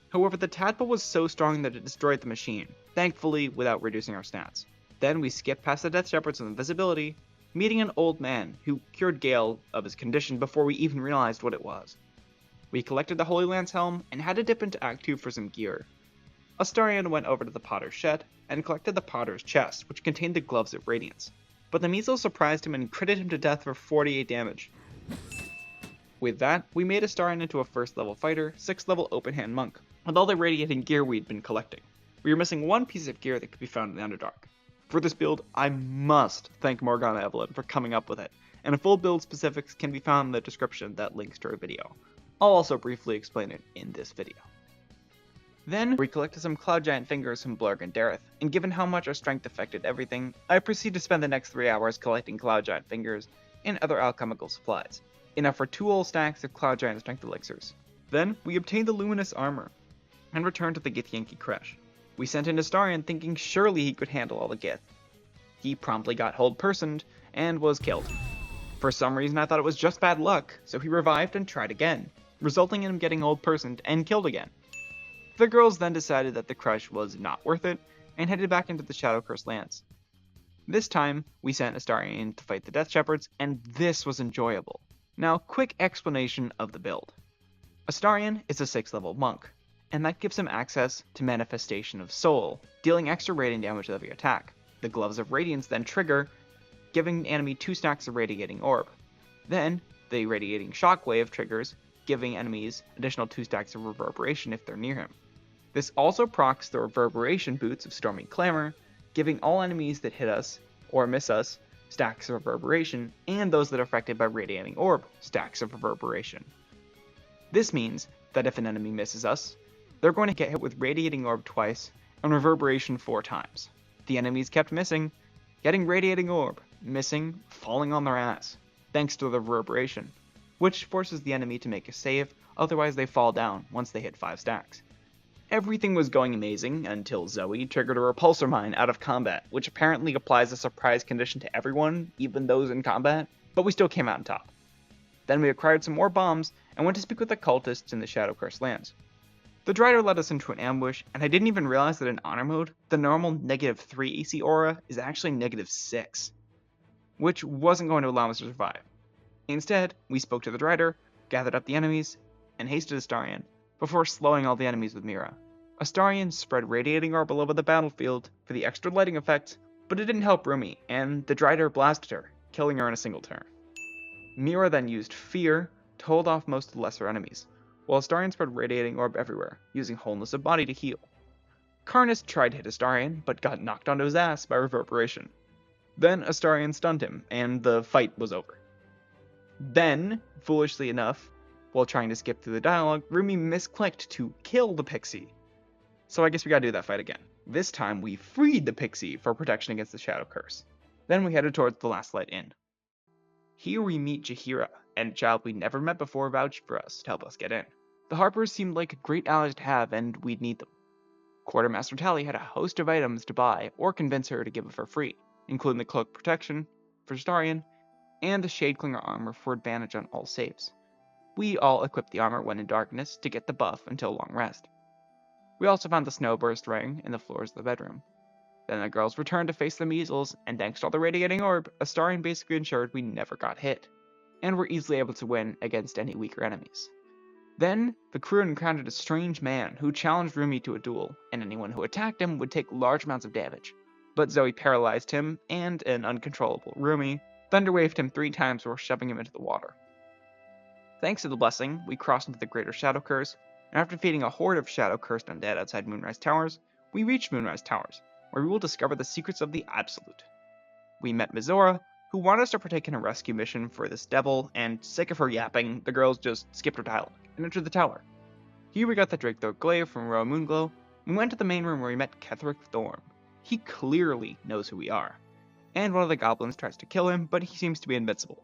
However, the tadpole was so strong that it destroyed the machine, thankfully without reducing our stats. Then we skipped past the Death Shepherds with invisibility, meeting an old man who cured Gale of his condition before we even realized what it was. We collected the Holy Lance helm and had to dip into Act 2 for some gear. Astarion went over to the Potter's shed and collected the Potter's chest, which contained the Gloves of Radiance. But the measles surprised him and critted him to death for 48 damage. With that, we made Astarion into a 1st level fighter, 6th level open hand monk, with all the radiating gear we'd been collecting. We were missing one piece of gear that could be found in the Underdark. For this build, I must thank Morgana Evelyn for coming up with it, and a full build specifics can be found in the description that links to her video. I'll also briefly explain it in this video. Then, we collected some Cloud Giant Fingers from Blurg and Dareth, and given how much our strength affected everything, I proceed to spend the next 3 hours collecting Cloud Giant Fingers and other alchemical supplies, enough for 2 whole stacks of Cloud Giant Strength Elixirs. Then, we obtained the Luminous Armor, and returned to the Githyanki Creche. We sent in Astarion thinking surely he could handle all the Gith. He promptly got hold-personed, and was killed. For some reason I thought it was just bad luck, so he revived and tried again, resulting in him getting hold-personed and killed again. The girls then decided that the Creche was not worth it, and headed back into the Shadow-Cursed lands. This time, we sent Astarion to fight the Death Shepherds, and this was enjoyable. Now, quick explanation of the build. Astarion is a 6th level monk, and that gives him access to Manifestation of Soul, dealing extra radiant damage with every attack. The Gloves of Radiance then trigger, giving the enemy 2 stacks of Radiating Orb. Then, the Radiating Shockwave triggers, giving enemies additional 2 stacks of Reverberation if they're near him. This also procs the Reverberation boots of Stormy Clamor, giving all enemies that hit us, or miss us, stacks of Reverberation, and those that are affected by Radiating Orb, stacks of Reverberation. This means that if an enemy misses us, they're going to get hit with Radiating Orb twice, and Reverberation 4 times. The enemies kept missing, getting Radiating Orb, missing, falling on their ass, thanks to the Reverberation, which forces the enemy to make a save, otherwise they fall down once they hit 5 stacks. Everything was going amazing until Zoe triggered a repulsor mine out of combat, which apparently applies a surprise condition to everyone, even those in combat, but we still came out on top. Then we acquired some more bombs and went to speak with the cultists in the Shadow-Cursed lands. The Drider led us into an ambush, and I didn't even realize that in honor mode, the normal -3 AC aura is actually -6, which wasn't going to allow us to survive. Instead, we spoke to the Drider, gathered up the enemies, and hasted Astarion, before slowing all the enemies with Mira. Astarion spread Radiating Orb all over the battlefield for the extra lighting effect, but it didn't help Rumi, and the Drider blasted her, killing her in a single turn. Mira then used Fear to hold off most of the lesser enemies, while Astarion spread Radiating Orb everywhere, using Wholeness of Body to heal. Karnas tried to hit Astarion, but got knocked onto his ass by Reverberation. Then Astarion stunned him, and the fight was over. Then, foolishly enough, while trying to skip through the dialogue, Rumi misclicked to kill the pixie. So I guess we gotta do that fight again. This time we freed the pixie for protection against the Shadow Curse. Then we headed towards the Last Light Inn. Here we meet Jaheira, and a child we never met before vouched for us to help us get in. The Harpers seemed like great allies to have, and we'd need them. Quartermaster Tally had a host of items to buy or convince her to give for free, including the Cloak Protection for Starion and the Shadeclinger armor for advantage on all saves. We all equipped the armor when in darkness to get the buff until long rest. We also found the Snowburst ring in the floors of the bedroom. Then the girls returned to face the measles, and thanks to all the Radiating Orb, Astarion basically ensured we never got hit, and were easily able to win against any weaker enemies. Then, the crew encountered a strange man who challenged Rumi to a duel, and anyone who attacked him would take large amounts of damage. But Zoe paralyzed him, and an uncontrollable Rumi thunderwaved him 3 times before shoving him into the water. Thanks to the blessing, we crossed into the Greater Shadow Curse, and after defeating a horde of shadow-cursed undead outside Moonrise Towers, we reached Moonrise Towers, where we will discover the secrets of the Absolute. We met Mizora, who wanted us to partake in a rescue mission for this devil, and sick of her yapping, the girls just skipped her dialogue and entered the tower. Here we got the Drakethroat Glaive from Royal Moonglow, and went to the main room where we met Ketheric Thorm. He clearly knows who we are, and one of the goblins tries to kill him, but he seems to be invincible.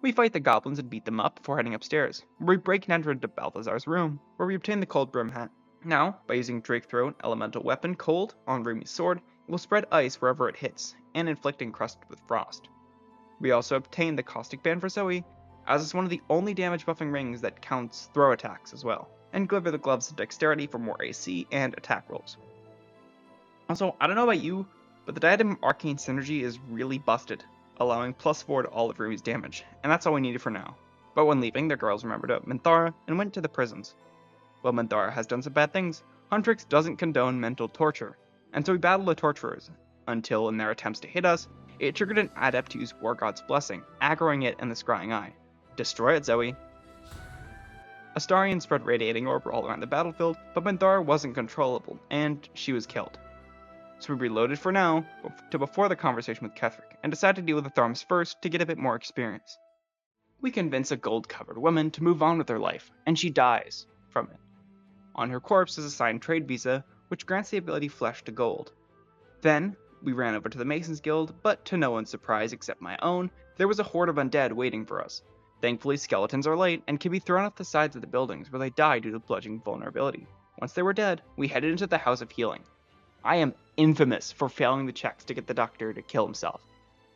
We fight the goblins and beat them up before heading upstairs, where we break and enter into Balthazar's room, where we obtain the Cold Brim hat. Now, by using Drakethroat elemental weapon Cold on Rumi's sword, it will spread ice wherever it hits, and inflict encrust with frost. We also obtain the Caustic Band for Zoe, as it's one of the only damage buffing rings that counts throw attacks as well, and Gliver the Gloves of Dexterity for more AC and attack rolls. Also, I don't know about you, but the Diadem Arcane Synergy is really busted, allowing +4 to all of Rumi's damage, and that's all we needed for now. But when leaving, the girls remembered Minthara and went to the prisons. While Minthara has done some bad things, Huntrix doesn't condone mental torture, and so we battled the torturers, until in their attempts to hit us, it triggered an adept to use War God's Blessing, aggroing it and the Scrying Eye. Destroy it, Zoe. Astarion spread Radiating Orb all around the battlefield, but Minthara wasn't controllable, and she was killed. So we reloaded for now, to before the conversation with Ketheric, and decided to deal with the Thorms first to get a bit more experience. We convince a gold-covered woman to move on with her life, and she dies from it. On her corpse is a signed trade visa, which grants the ability Flesh to Gold. Then, we ran over to the Masons Guild, but to no one's surprise except my own, there was a horde of undead waiting for us. Thankfully, skeletons are light and can be thrown off the sides of the buildings where they die due to bludgeoning vulnerability. Once they were dead, we headed into the House of Healing. I am infamous for failing the checks to get the doctor to kill himself.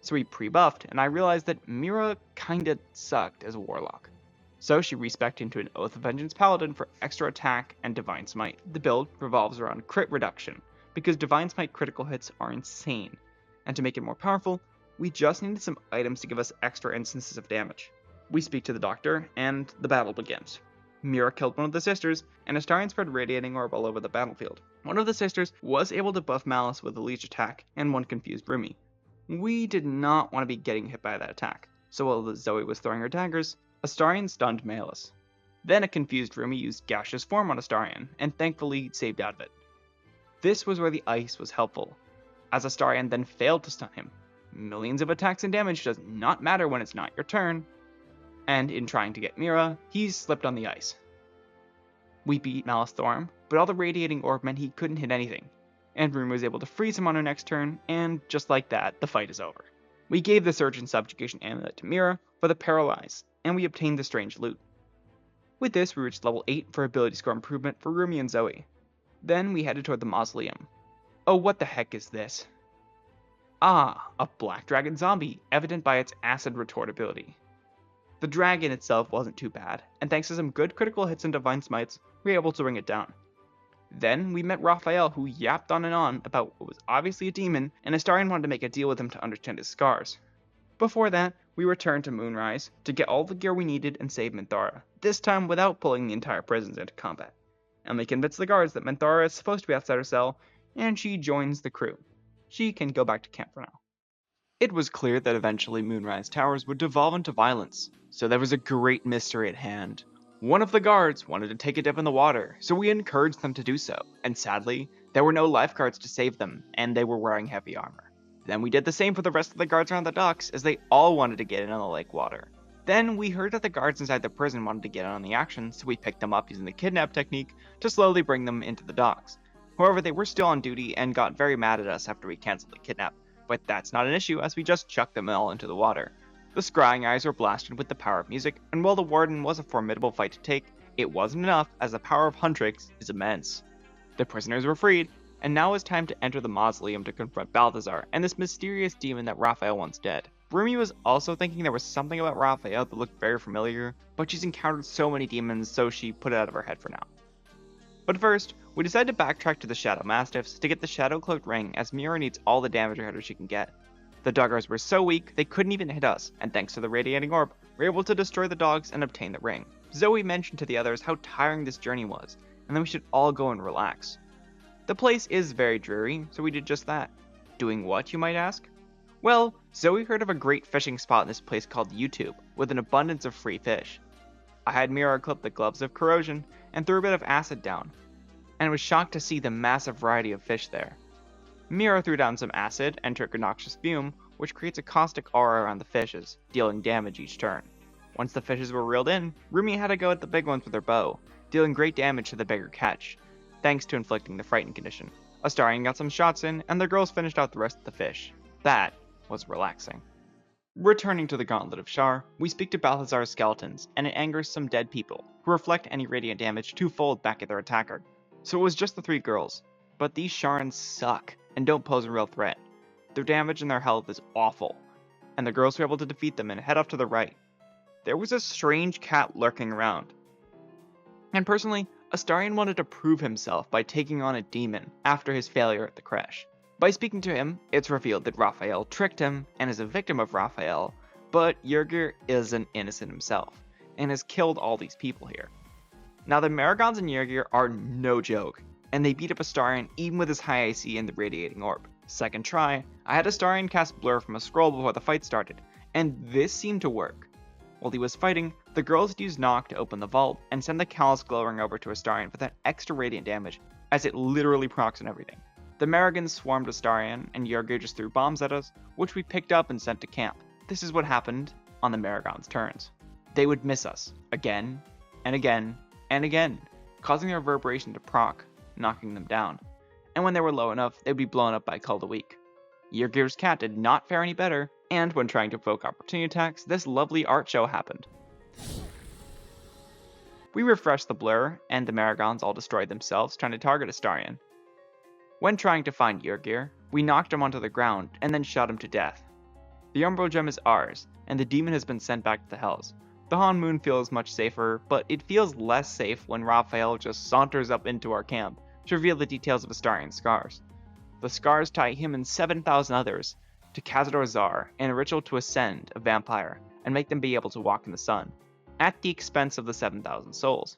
So we pre-buffed, and I realized that Mira kinda sucked as a warlock. So she respec'd into an Oath of Vengeance Paladin for extra attack and Divine Smite. The build revolves around crit reduction, because Divine Smite critical hits are insane, and to make it more powerful, we just needed some items to give us extra instances of damage. We speak to the doctor, and the battle begins. Mira killed one of the sisters, and Astarion spread Radiating Orb all over the battlefield. One of the sisters was able to buff Malice with a Leech attack, and one confused Rumi. We did not want to be getting hit by that attack, so while Zoe was throwing her daggers, Astarion stunned Malice. Then a confused Rumi used Gaseous Form on Astarion, and thankfully saved out of it. This was where the ice was helpful, as Astarion then failed to stun him. Millions of attacks and damage does not matter when it's not your turn, and in trying to get Mira, he slipped on the ice. We beat Malice Thorm, but all the Radiating Orb meant he couldn't hit anything, and Rumi was able to freeze him on her next turn, and just like that, the fight is over. We gave the Surge and Subjugation Amulet to Mira for the Paralyze, and we obtained the Strange Loot. With this, we reached level 8 for ability score improvement for Rumi and Zoe. Then we headed toward the Mausoleum. Oh, what the heck is this? Ah, a Black Dragon zombie, evident by its Acid Retort ability. The dragon itself wasn't too bad, and thanks to some good critical hits and Divine Smites, we were able to bring it down. Then we met Raphael, who yapped on and on about what was obviously a demon, and Astarion wanted to make a deal with him to understand his scars. Before that, we returned to Moonrise to get all the gear we needed and save Minthara, this time without pulling the entire prisons into combat. And we convinced the guards that Minthara is supposed to be outside her cell, and she joins the crew. She can go back to camp for now. It was clear that eventually Moonrise Towers would devolve into violence, so there was a great mystery at hand. One of the guards wanted to take a dip in the water, so we encouraged them to do so, and sadly, there were no lifeguards to save them, and they were wearing heavy armor. Then we did the same for the rest of the guards around the docks, as they all wanted to get in on the lake water. Then we heard that the guards inside the prison wanted to get in on the action, so we picked them up using the kidnap technique to slowly bring them into the docks. However, they were still on duty and got very mad at us after we cancelled the kidnap, but that's not an issue as we just chucked them all into the water. The Scrying Eyes were blasted with the power of music, and while the Warden was a formidable fight to take, It wasn't enough, as the power of Huntrix is immense. The prisoners were freed, and now it was time to enter the mausoleum to confront Balthazar and this mysterious demon that Raphael once dead. Rumi was also thinking there was something about Raphael that looked very familiar, but she's encountered so many demons, so she put it out of her head for now. But first, we decided to backtrack to the Shadow Mastiffs to get the Shadow Cloaked Ring, as Mira needs all the damage her she can get. The doggers were so weak, they couldn't even hit us, and thanks to the Radiating Orb, we were able to destroy the dogs and obtain the ring. Zoe mentioned to the others how tiring this journey was, and that we should all go and relax. The place is very dreary, so we did just that. Doing what, you might ask? Well, Zoe heard of a great fishing spot in this place called YouTube, with an abundance of free fish. I had Mira clip the gloves of corrosion, and threw a bit of acid down, and was shocked to see the massive variety of fish there. Mira threw down some acid and took a noxious fume, which creates a caustic aura around the fishes, dealing damage each turn. Once the fishes were reeled in, Rumi had to go at the big ones with her bow, dealing great damage to the bigger catch, thanks to inflicting the frightened condition. Astarion got some shots in, and the girls finished out the rest of the fish. That was relaxing. Returning to the Gauntlet of Shar, we speak to Balthazar's skeletons, and it angers some dead people, who reflect any radiant damage twofold back at their attacker. So it was just the 3 girls, but these Sharans suck, and don't pose a real threat. Their damage and their health is awful, and the girls were able to defeat them and head off to the right. There was a strange cat lurking around. And personally, Astarion wanted to prove himself by taking on a demon after his failure at the crash. By speaking to him, it's revealed that Raphael tricked him and is a victim of Raphael, but Yurgir isn't innocent himself, and has killed all these people here. Now the Maragons and Yurgir are no joke, and they beat up Astarion even with his high AC and the Radiating Orb. Second try, I had Astarion cast Blur from a scroll before the fight started, and this seemed to work. While he was fighting, the girls used Knock to open the vault and send the Callous Glowring over to Astarion for that extra radiant damage, as it literally procs on everything. The Maragons swarmed Astarion, and Yurgir just threw bombs at us, which we picked up and sent to camp. This is what happened on the Maragons' turns. They would miss us, again, and again, and again, causing the reverberation to proc, knocking them down. And when they were low enough, they would be blown up by Call the Weak. Yurgir's cat did not fare any better, and when trying to evoke opportunity attacks, this lovely art show happened. We refreshed the blur, and the Maragons all destroyed themselves trying to target Astarion. When trying to find Yurgir, we knocked him onto the ground and then shot him to death. The Umbral Gem is ours, and the demon has been sent back to the Hells. The Han Moon feels much safer, but it feels less safe when Raphael just saunters up into our camp to reveal the details of Astarion's scars. The scars tie him and 7,000 others to Cazador Zar in a ritual to ascend a vampire and make them be able to walk in the sun, at the expense of the 7,000 souls.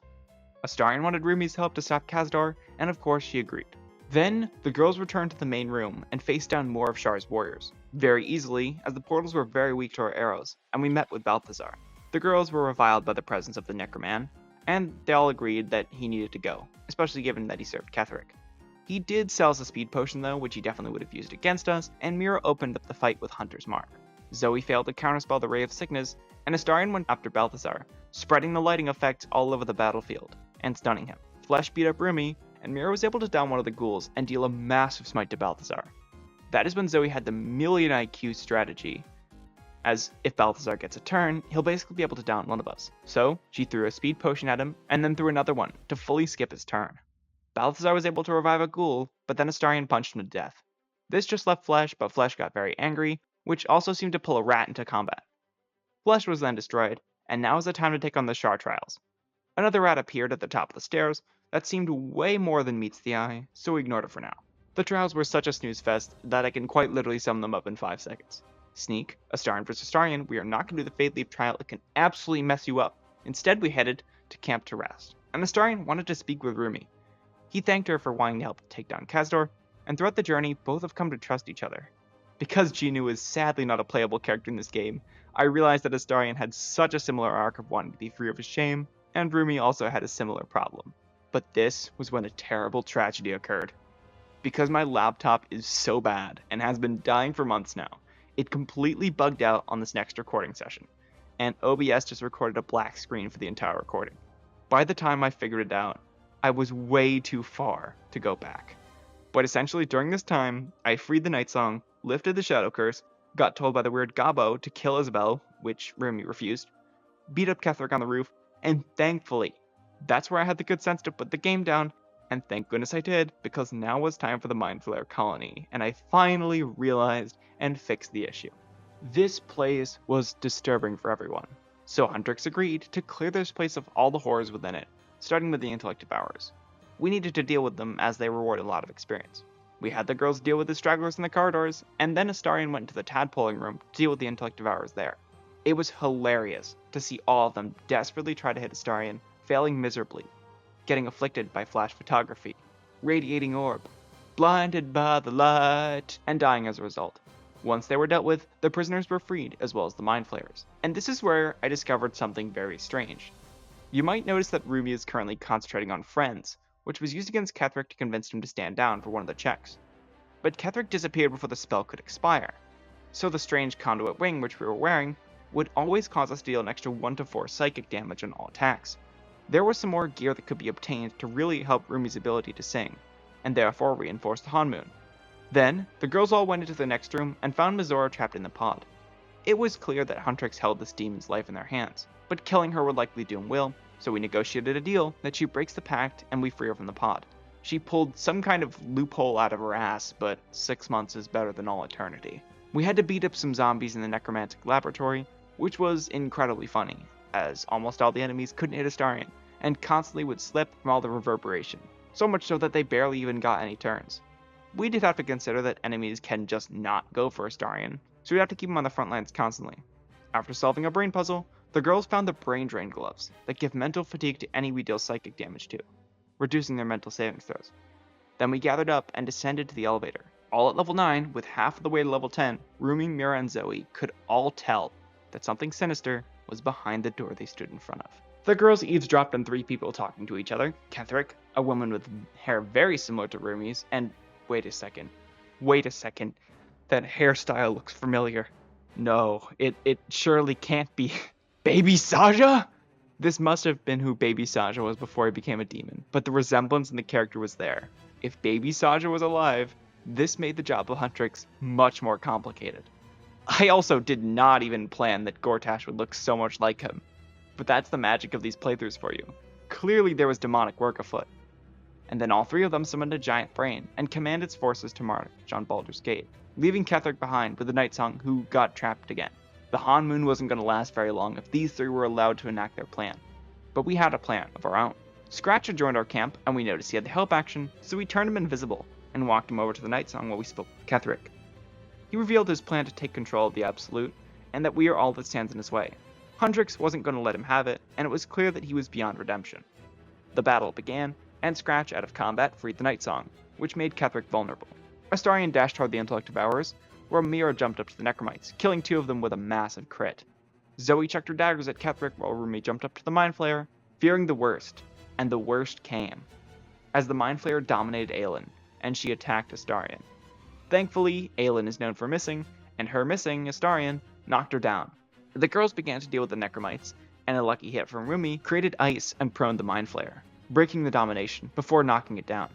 Astarion wanted Rumi's help to stop Cazador, and of course she agreed. Then, the girls returned to the main room and faced down more of Shar's warriors, very easily, as the portals were very weak to our arrows, and we met with Balthazar. The girls were reviled by the presence of the necroman, and they all agreed that he needed to go, especially given that he served Ketheric. He did sell us a speed potion though, which he definitely would have used against us, and Mira opened up the fight with Hunter's Mark. Zoe failed to counterspell the Ray of Sickness, and Astarion went after Balthazar, spreading the lighting effects all over the battlefield, and stunning him. Flesh beat up Rumi, and Mira was able to down one of the ghouls and deal a massive smite to Balthazar. That is when Zoe had the million IQ strategy, as if Balthazar gets a turn, he'll basically be able to down one of us. So, she threw a speed potion at him, and then threw another one, to fully skip his turn. Balthazar was able to revive a ghoul, but then Astarion punched him to death. This just left Flesh, but Flesh got very angry, which also seemed to pull a rat into combat. Flesh was then destroyed, and now is the time to take on the Shar Trials. Another rat appeared at the top of the stairs that seemed way more than meets the eye, so we ignored it for now. The trials were such a snooze fest that I can quite literally sum them up in 5 seconds. Sneak, Astarion vs Astarion, we are not going to do the Fade Leaf trial, it can absolutely mess you up. Instead we headed to camp to rest, and Astarion wanted to speak with Rumi. He thanked her for wanting to help take down Cazador, and throughout the journey both have come to trust each other. Because Genu is sadly not a playable character in this game, I realized that Astarion had such a similar arc of wanting to be free of his shame, and Rumi also had a similar problem. But this was when a terrible tragedy occurred. Because my laptop is so bad, and has been dying for months now, it completely bugged out on this next recording session, and OBS just recorded a black screen for the entire recording. By the time I figured it out, I was way too far to go back. But essentially during this time, I freed the Night Song, lifted the Shadow Curse, got told by the weird Gabo to kill Isabel, which Rumi refused, beat up Ketheric on the roof, and thankfully, That's where I had the good sense to put the game down, and thank goodness I did, because now was time for the Mind Flayer colony, and I finally realized and fixed the issue. This place was disturbing for everyone, so Huntrix agreed to clear this place of all the horrors within it, starting with the intellect devourers. We needed to deal with them as they rewarded a lot of experience. We had the girls deal with the stragglers in the corridors, and then Astarion went into the tadpoling room to deal with the intellect devourers there. It was hilarious to see all of them desperately try to hit Astarion, failing miserably, getting afflicted by flash photography, radiating orb, blinded by the light, and dying as a result. Once they were dealt with, the prisoners were freed, as well as the Mind Flayers. And this is where I discovered something very strange. You might notice that Rumi is currently concentrating on friends, which was used against Ketheric to convince him to stand down for one of the checks. But Ketheric disappeared before the spell could expire, so the strange conduit wing which we were wearing would always cause us to deal an extra 1 to 4 psychic damage on all attacks. There was some more gear that could be obtained to really help Rumi's ability to sing, and therefore reinforce the Hanmoon. Then, the girls all went into the next room and found Mizora trapped in the pod. It was clear that Huntrix held this demon's life in their hands, but killing her would likely do him will, so we negotiated a deal that she breaks the pact and we free her from the pod. She pulled some kind of loophole out of her ass, but 6 months is better than all eternity. We had to beat up some zombies in the necromantic laboratory, which was incredibly funny, as almost all the enemies couldn't hit Astarion, and constantly would slip from all the reverberation, so much so that they barely even got any turns. We did have to consider that enemies can just not go for Astarion, so we'd have to keep them on the front lines constantly. After solving a brain puzzle, the girls found the brain drain gloves that give mental fatigue to any we deal psychic damage to, reducing their mental savings throws. Then we gathered up and descended to the elevator. All at level 9, with half of the way to level 10, Rumi, Mira, and Zoe could all tell that something sinister was behind the door they stood in front of. The girls eavesdropped on 3 people talking to each other: Ketheric, a woman with hair very similar to Rumi's, and wait a second, that hairstyle looks familiar. No, it surely can't be Baby Saja? This must have been who Baby Saja was before he became a demon, but the resemblance in the character was there. If Baby Saja was alive, this made the job of Huntrix much more complicated. I also did not even plan that Gortash would look so much like him, but that's the magic of these playthroughs for you. Clearly there was demonic work afoot. And then all 3 of them summoned a giant brain and commanded its forces to march on Baldur's Gate, leaving Ketheric behind with the Night Song, who got trapped again. The Hanmoon wasn't going to last very long if these 3 were allowed to enact their plan, but we had a plan of our own. Scratch had joined our camp, and we noticed he had the help action, so we turned him invisible and walked him over to the Night Song while we spoke with Ketheric. He revealed his plan to take control of the Absolute, and that we are all that stands in his way. Huntrix wasn't going to let him have it, and it was clear that he was beyond redemption. The battle began, and Scratch, out of combat, freed the Night Song, which made Ketheric vulnerable. Astarion dashed toward the Intellect Devourers, where Mira jumped up to the Necromites, killing 2 of them with a massive crit. Zoe chucked her daggers at Ketheric while Rumi jumped up to the Mind Flayer, fearing the worst, and the worst came, as the Mind Flayer dominated Aelin, and she attacked Astarion. Thankfully, Aelin is known for missing, and her missing Astarion knocked her down. The girls began to deal with the Necromites, and a lucky hit from Rumi created ice and proned the Mind Flayer, breaking the domination before knocking it down.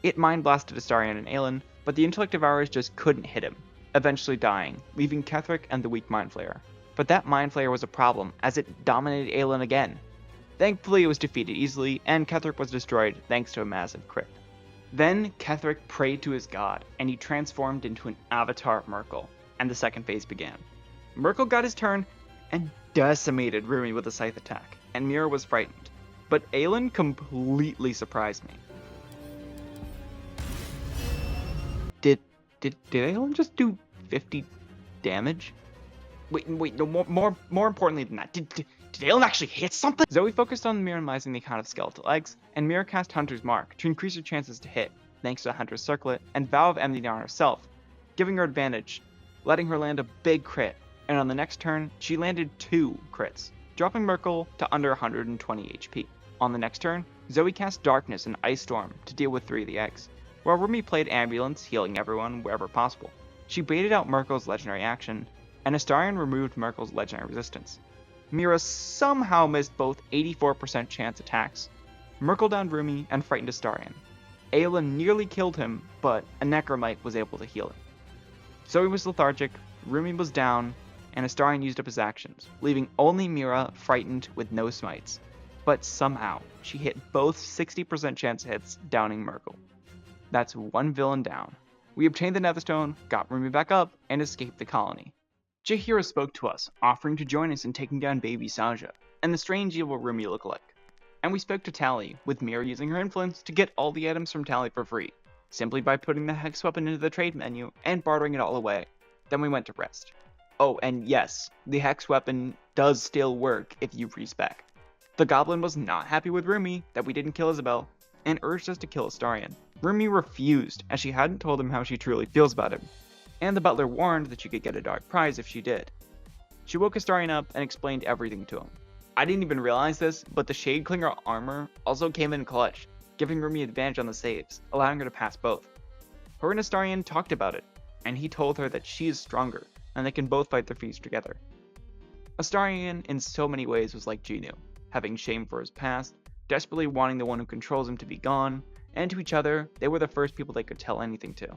It mind blasted Astarion and Aelin, but the Intellect Devourers just couldn't hit him, eventually dying, leaving Ketheric and the weak Mind Flayer. But that Mind Flayer was a problem, as it dominated Aelin again. Thankfully it was defeated easily, and Ketheric was destroyed thanks to a massive crit. Then Ketheric prayed to his god, and he transformed into an avatar of Merkel, and the second phase began. Merkel got his turn, and decimated Rumi with a scythe attack, and Mira was frightened. But Aelin completely surprised me. Did Aelin just do 50 damage? Wait, no, more importantly than that, did Aelin actually hit something? Zoe focused on minimizing the count of skeletal eggs, and Mira cast Hunter's Mark to increase her chances to hit, thanks to Hunter's Circlet and Vow of Enmity on herself, giving her advantage, letting her land a big crit, and on the next turn, she landed 2 crits, dropping Merkel to under 120 HP. On the next turn, Zoe cast Darkness and Ice Storm to deal with 3 of the eggs, while Rumi played Ambulance, healing everyone wherever possible. She baited out Merkel's legendary action, and Astarion removed Merkel's legendary resistance. Mira somehow missed both 84% chance attacks. Merkel downed Rumi and frightened Astarion. Aelin nearly killed him, but a Necromite was able to heal him. Zoe was lethargic, Rumi was down, and Astarion used up his actions, leaving only Mira frightened with no smites. but somehow she hit both 60% chance hits, downing Merkel. That's one villain down. We obtained the Netherstone, got Rumi back up, and escaped the colony. Jahira spoke to us, offering to join us in taking down baby Saja, and the strange evil Rumi lookalike. And we spoke to Tally, with Mira using her influence to get all the items from Tally for free, simply by putting the hex weapon into the trade menu and bartering it all away. Then we went to rest. Oh, and yes, the hex weapon does still work if you respec. The goblin was not happy with Rumi that we didn't kill Isabel, and urged us to kill Astarion. Rumi refused, as she hadn't told him how she truly feels about him, and the butler warned that she could get a dark prize if she did. She woke Astarion up and explained everything to him. I didn't even realize this, but the Shadeclinger armor also came in clutch, giving Rumi advantage on the saves, allowing her to pass both. Her and Astarion talked about it, and he told her that she is stronger, and they can both fight their feast together. Astarion in so many ways was like Genu, having shame for his past, desperately wanting the one who controls him to be gone, and to each other, they were the first people they could tell anything to.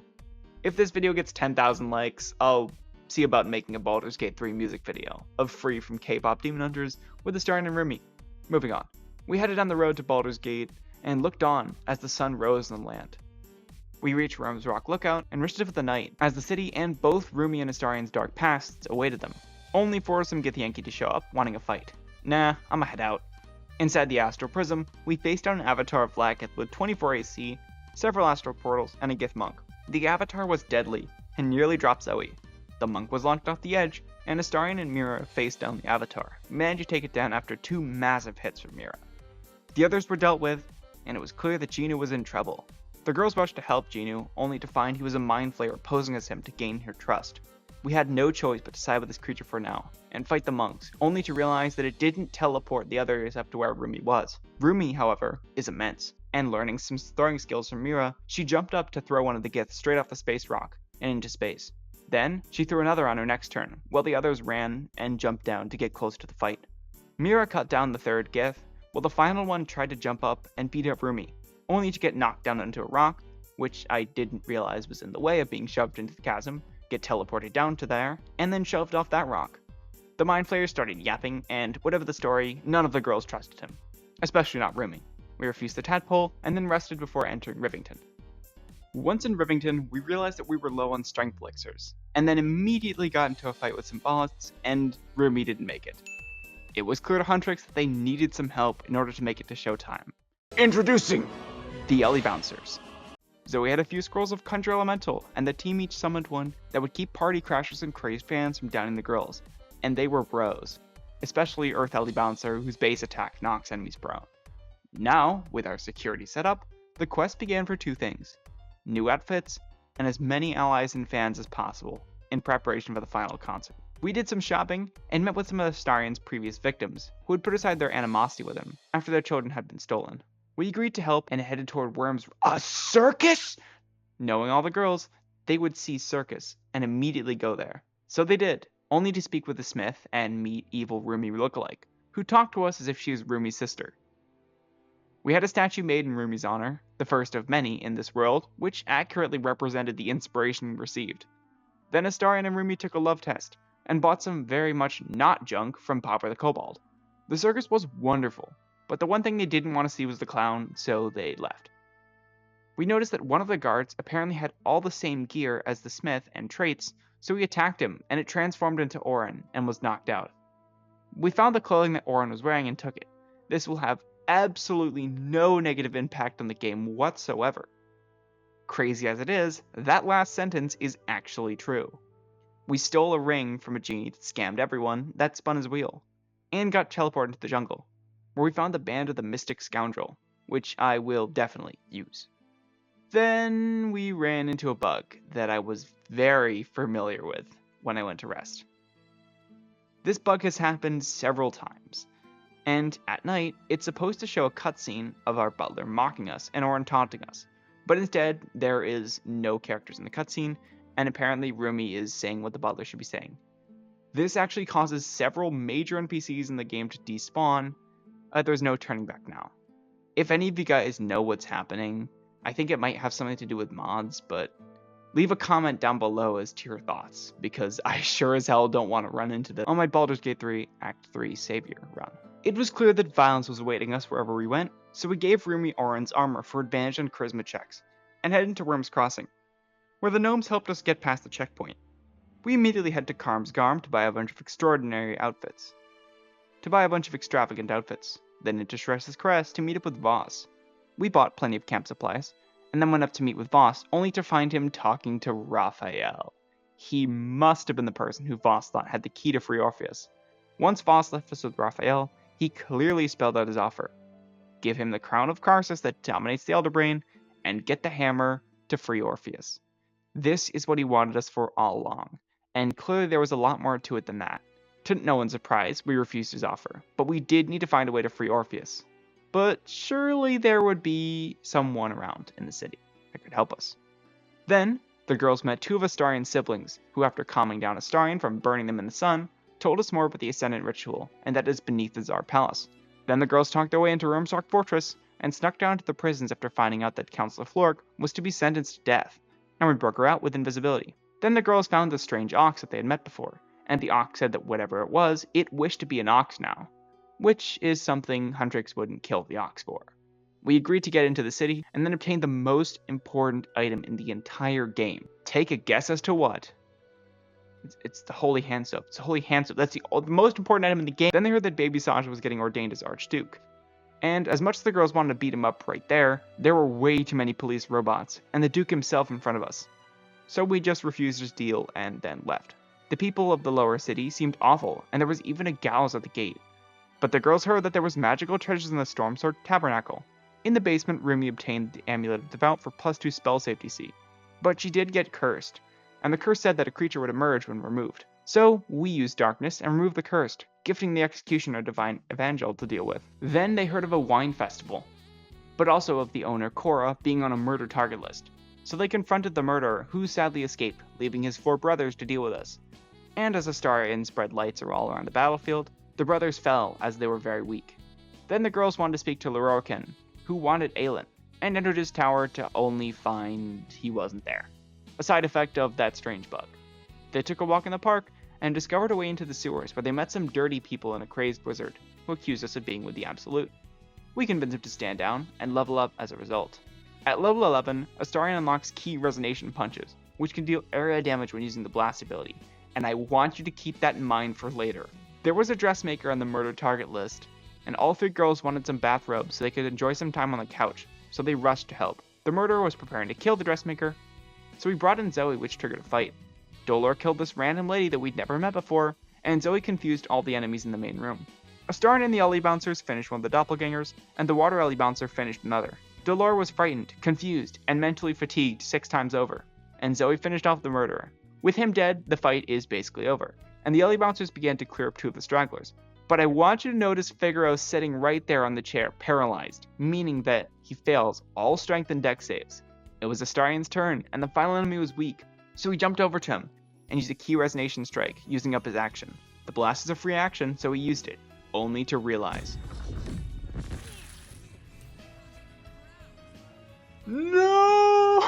If this video gets 10,000 likes, I'll see about making a Baldur's Gate 3 music video of Free from Kpop Demon Hunters with Astarion and Rumi. Moving on. We headed down the road to Baldur's Gate and looked on as the sun rose on the land. We reached Rome's Rock Lookout and rested for the night, as the city and both Rumi and Astarion's dark pasts awaited them, only for some Githyanki to show up, wanting a fight. Nah, I'ma head out. Inside the Astral Prism, we faced down an avatar of Vlaakith with 24 AC, several astral portals, and a Gith monk. The avatar was deadly, and nearly dropped Zoe. The monk was launched off the edge, and Astarion and Mira faced down the avatar, managed to take it down after 2 massive hits from Mira. The others were dealt with, and it was clear that Genu was in trouble. The girls rushed to help Genu, only to find he was a mind flayer posing as him to gain her trust. We had no choice but to side with this creature for now, and fight the monks, only to realize that it didn't teleport the others up to where Rumi was. Rumi, however, is immense, and learning some throwing skills from Mira, she jumped up to throw one of the Giths straight off the space rock, and into space. Then, she threw another on her next turn, while the others ran and jumped down to get close to the fight. Mira cut down the third Gith, while the final one tried to jump up and beat up Rumi, only to get knocked down into a rock, which I didn't realize was in the way of being shoved into the chasm, get teleported down to there, and then shoved off that rock. The mind flayers started yapping, and whatever the story, none of the girls trusted him. Especially not Rumi. We refused the tadpole, and then rested before entering Rivington. Once in Rivington, we realized that we were low on strength elixirs, and then immediately got into a fight with symbolists, and Rumi didn't make it. It was clear to Huntrix that they needed some help in order to make it to showtime. Introducing the Ellie Bouncers. Zoe had a few scrolls of Conjure Elemental, and the team each summoned one that would keep party crashers and crazed fans from downing the girls, and they were bros, especially Earth Ellie Bouncer, whose base attack knocks enemies prone. Now, with our security set up, the quest began for 2 things: new outfits, and as many allies and fans as possible, in preparation for the final concert. We did some shopping, and met with some of Astarion's previous victims, who had put aside their animosity with him, after their children had been stolen. We agreed to help and headed toward Worm's a circus? Knowing all the girls, they would see circus and immediately go there. So they did, only to speak with the smith and meet evil Rumi lookalike, who talked to us as if she was Rumi's sister. We had a statue made in Rumi's honor, the first of many in this world, which accurately represented the inspiration we received. Then Astarion and Rumi took a love test, and bought some very much not junk from Popper the Kobold. The circus was wonderful, but the one thing they didn't want to see was the clown, so they left. We noticed that one of the guards apparently had all the same gear as the smith and traits, so we attacked him, and it transformed into Orin and was knocked out. We found the clothing that Orin was wearing and took it. This will have absolutely no negative impact on the game whatsoever. Crazy as it is, that last sentence is actually true. We stole a ring from a genie that scammed everyone that spun his wheel, and got teleported into the jungle, where we found the band of the Mystic Scoundrel, which I will definitely use. Then we ran into a bug that I was very familiar with when I went to rest. This bug has happened several times, and at night it's supposed to show a cutscene of our butler mocking us and Orin taunting us, but instead there is no characters in the cutscene, and apparently Rumi is saying what the butler should be saying. This actually causes several major NPCs in the game to despawn. There's no turning back now. If any of you guys know what's happening, I think it might have something to do with mods, but leave a comment down below as to your thoughts, because I sure as hell don't want to run into this on my Baldur's Gate 3 Act 3 Savior run. It was clear that violence was awaiting us wherever we went, so we gave Rumi Oren's armor for advantage on charisma checks, and headed into Worm's Crossing, where the gnomes helped us get past the checkpoint. We immediately head to Karm's Garm to buy a bunch of extravagant outfits, then into Shress's Crest to meet up with Voss. We bought plenty of camp supplies, and then went up to meet with Voss, only to find him talking to Raphael. He must have been the person who Voss thought had the key to free Orpheus. Once Voss left us with Raphael, he clearly spelled out his offer. Give him the crown of Karsus that dominates the Elder Brain, and get the hammer to free Orpheus. This is what he wanted us for all along, and clearly there was a lot more to it than that. To no one's surprise, we refused his offer, but we did need to find a way to free Orpheus. But surely there would be someone around in the city that could help us. Then, the girls met two of Astarian's siblings, who after calming down Astarian from burning them in the sun, told us more about the Ascendant ritual, and that it is beneath the Tsar Palace. Then the girls talked their way into Rumsark Fortress, and snuck down to the prisons after finding out that Councillor Flork was to be sentenced to death, and we broke her out with invisibility. Then the girls found the strange ox that they had met before, and the ox said that whatever it was, it wished to be an ox now, which is something Huntrix wouldn't kill the ox for. We agreed to get into the city, and then obtained the most important item in the entire game. Take a guess as to what? It's the Holy Hand Soap. It's the Holy Hand Soap. That's the most important item in the game. Then they heard that Baby Sasha was getting ordained as Archduke. And as much as the girls wanted to beat him up right there were way too many police robots, and the Duke himself in front of us. So we just refused his deal and then left. The people of the lower city seemed awful, and there was even a gallows at the gate. But the girls heard that there was magical treasures in the Stormsword Tabernacle. In the basement, Rumi obtained the Amulet of Devout for +2 spell safety C. But she did get cursed, and the curse said that a creature would emerge when removed. So we used darkness and removed the cursed, gifting the executioner Divine Evangel to deal with. Then they heard of a wine festival, but also of the owner, Cora, being on a murder target list. So they confronted the murderer, who sadly escaped, leaving his 4 brothers to deal with us. And as Astarian spread lights all around the battlefield, the brothers fell as they were very weak. Then the girls wanted to speak to Lororkin, who wanted Aelin, and entered his tower to only find he wasn't there. A side effect of that strange bug. They took a walk in the park and discovered a way into the sewers where they met some dirty people and a crazed wizard who accused us of being with the Absolute. We convinced him to stand down and level up as a result. At level 11, Astarian unlocks key resonation punches, which can deal area damage when using the blast ability, and I want you to keep that in mind for later. There was a dressmaker on the murder target list, and all 3 girls wanted some bathrobes so they could enjoy some time on the couch, so they rushed to help. The murderer was preparing to kill the dressmaker, so we brought in Zoe, which triggered a fight. Dolor killed this random lady that we'd never met before, and Zoe confused all the enemies in the main room. Astarian and the Ellie Bouncers finished one of the doppelgangers, and the Water Ellie Bouncer finished another. Dolor was frightened, confused, and mentally fatigued 6 times over, and Zoe finished off the murderer. With him dead, the fight is basically over, and the Ellie Bouncers began to clear up 2 of the stragglers. But I want you to notice Figaro sitting right there on the chair, paralyzed, meaning that he fails all strength and dex saves. It was Astarian's turn, and the final enemy was weak, so he jumped over to him, and used a key resonation strike, using up his action. The blast is a free action, so he used it, only to realize. No!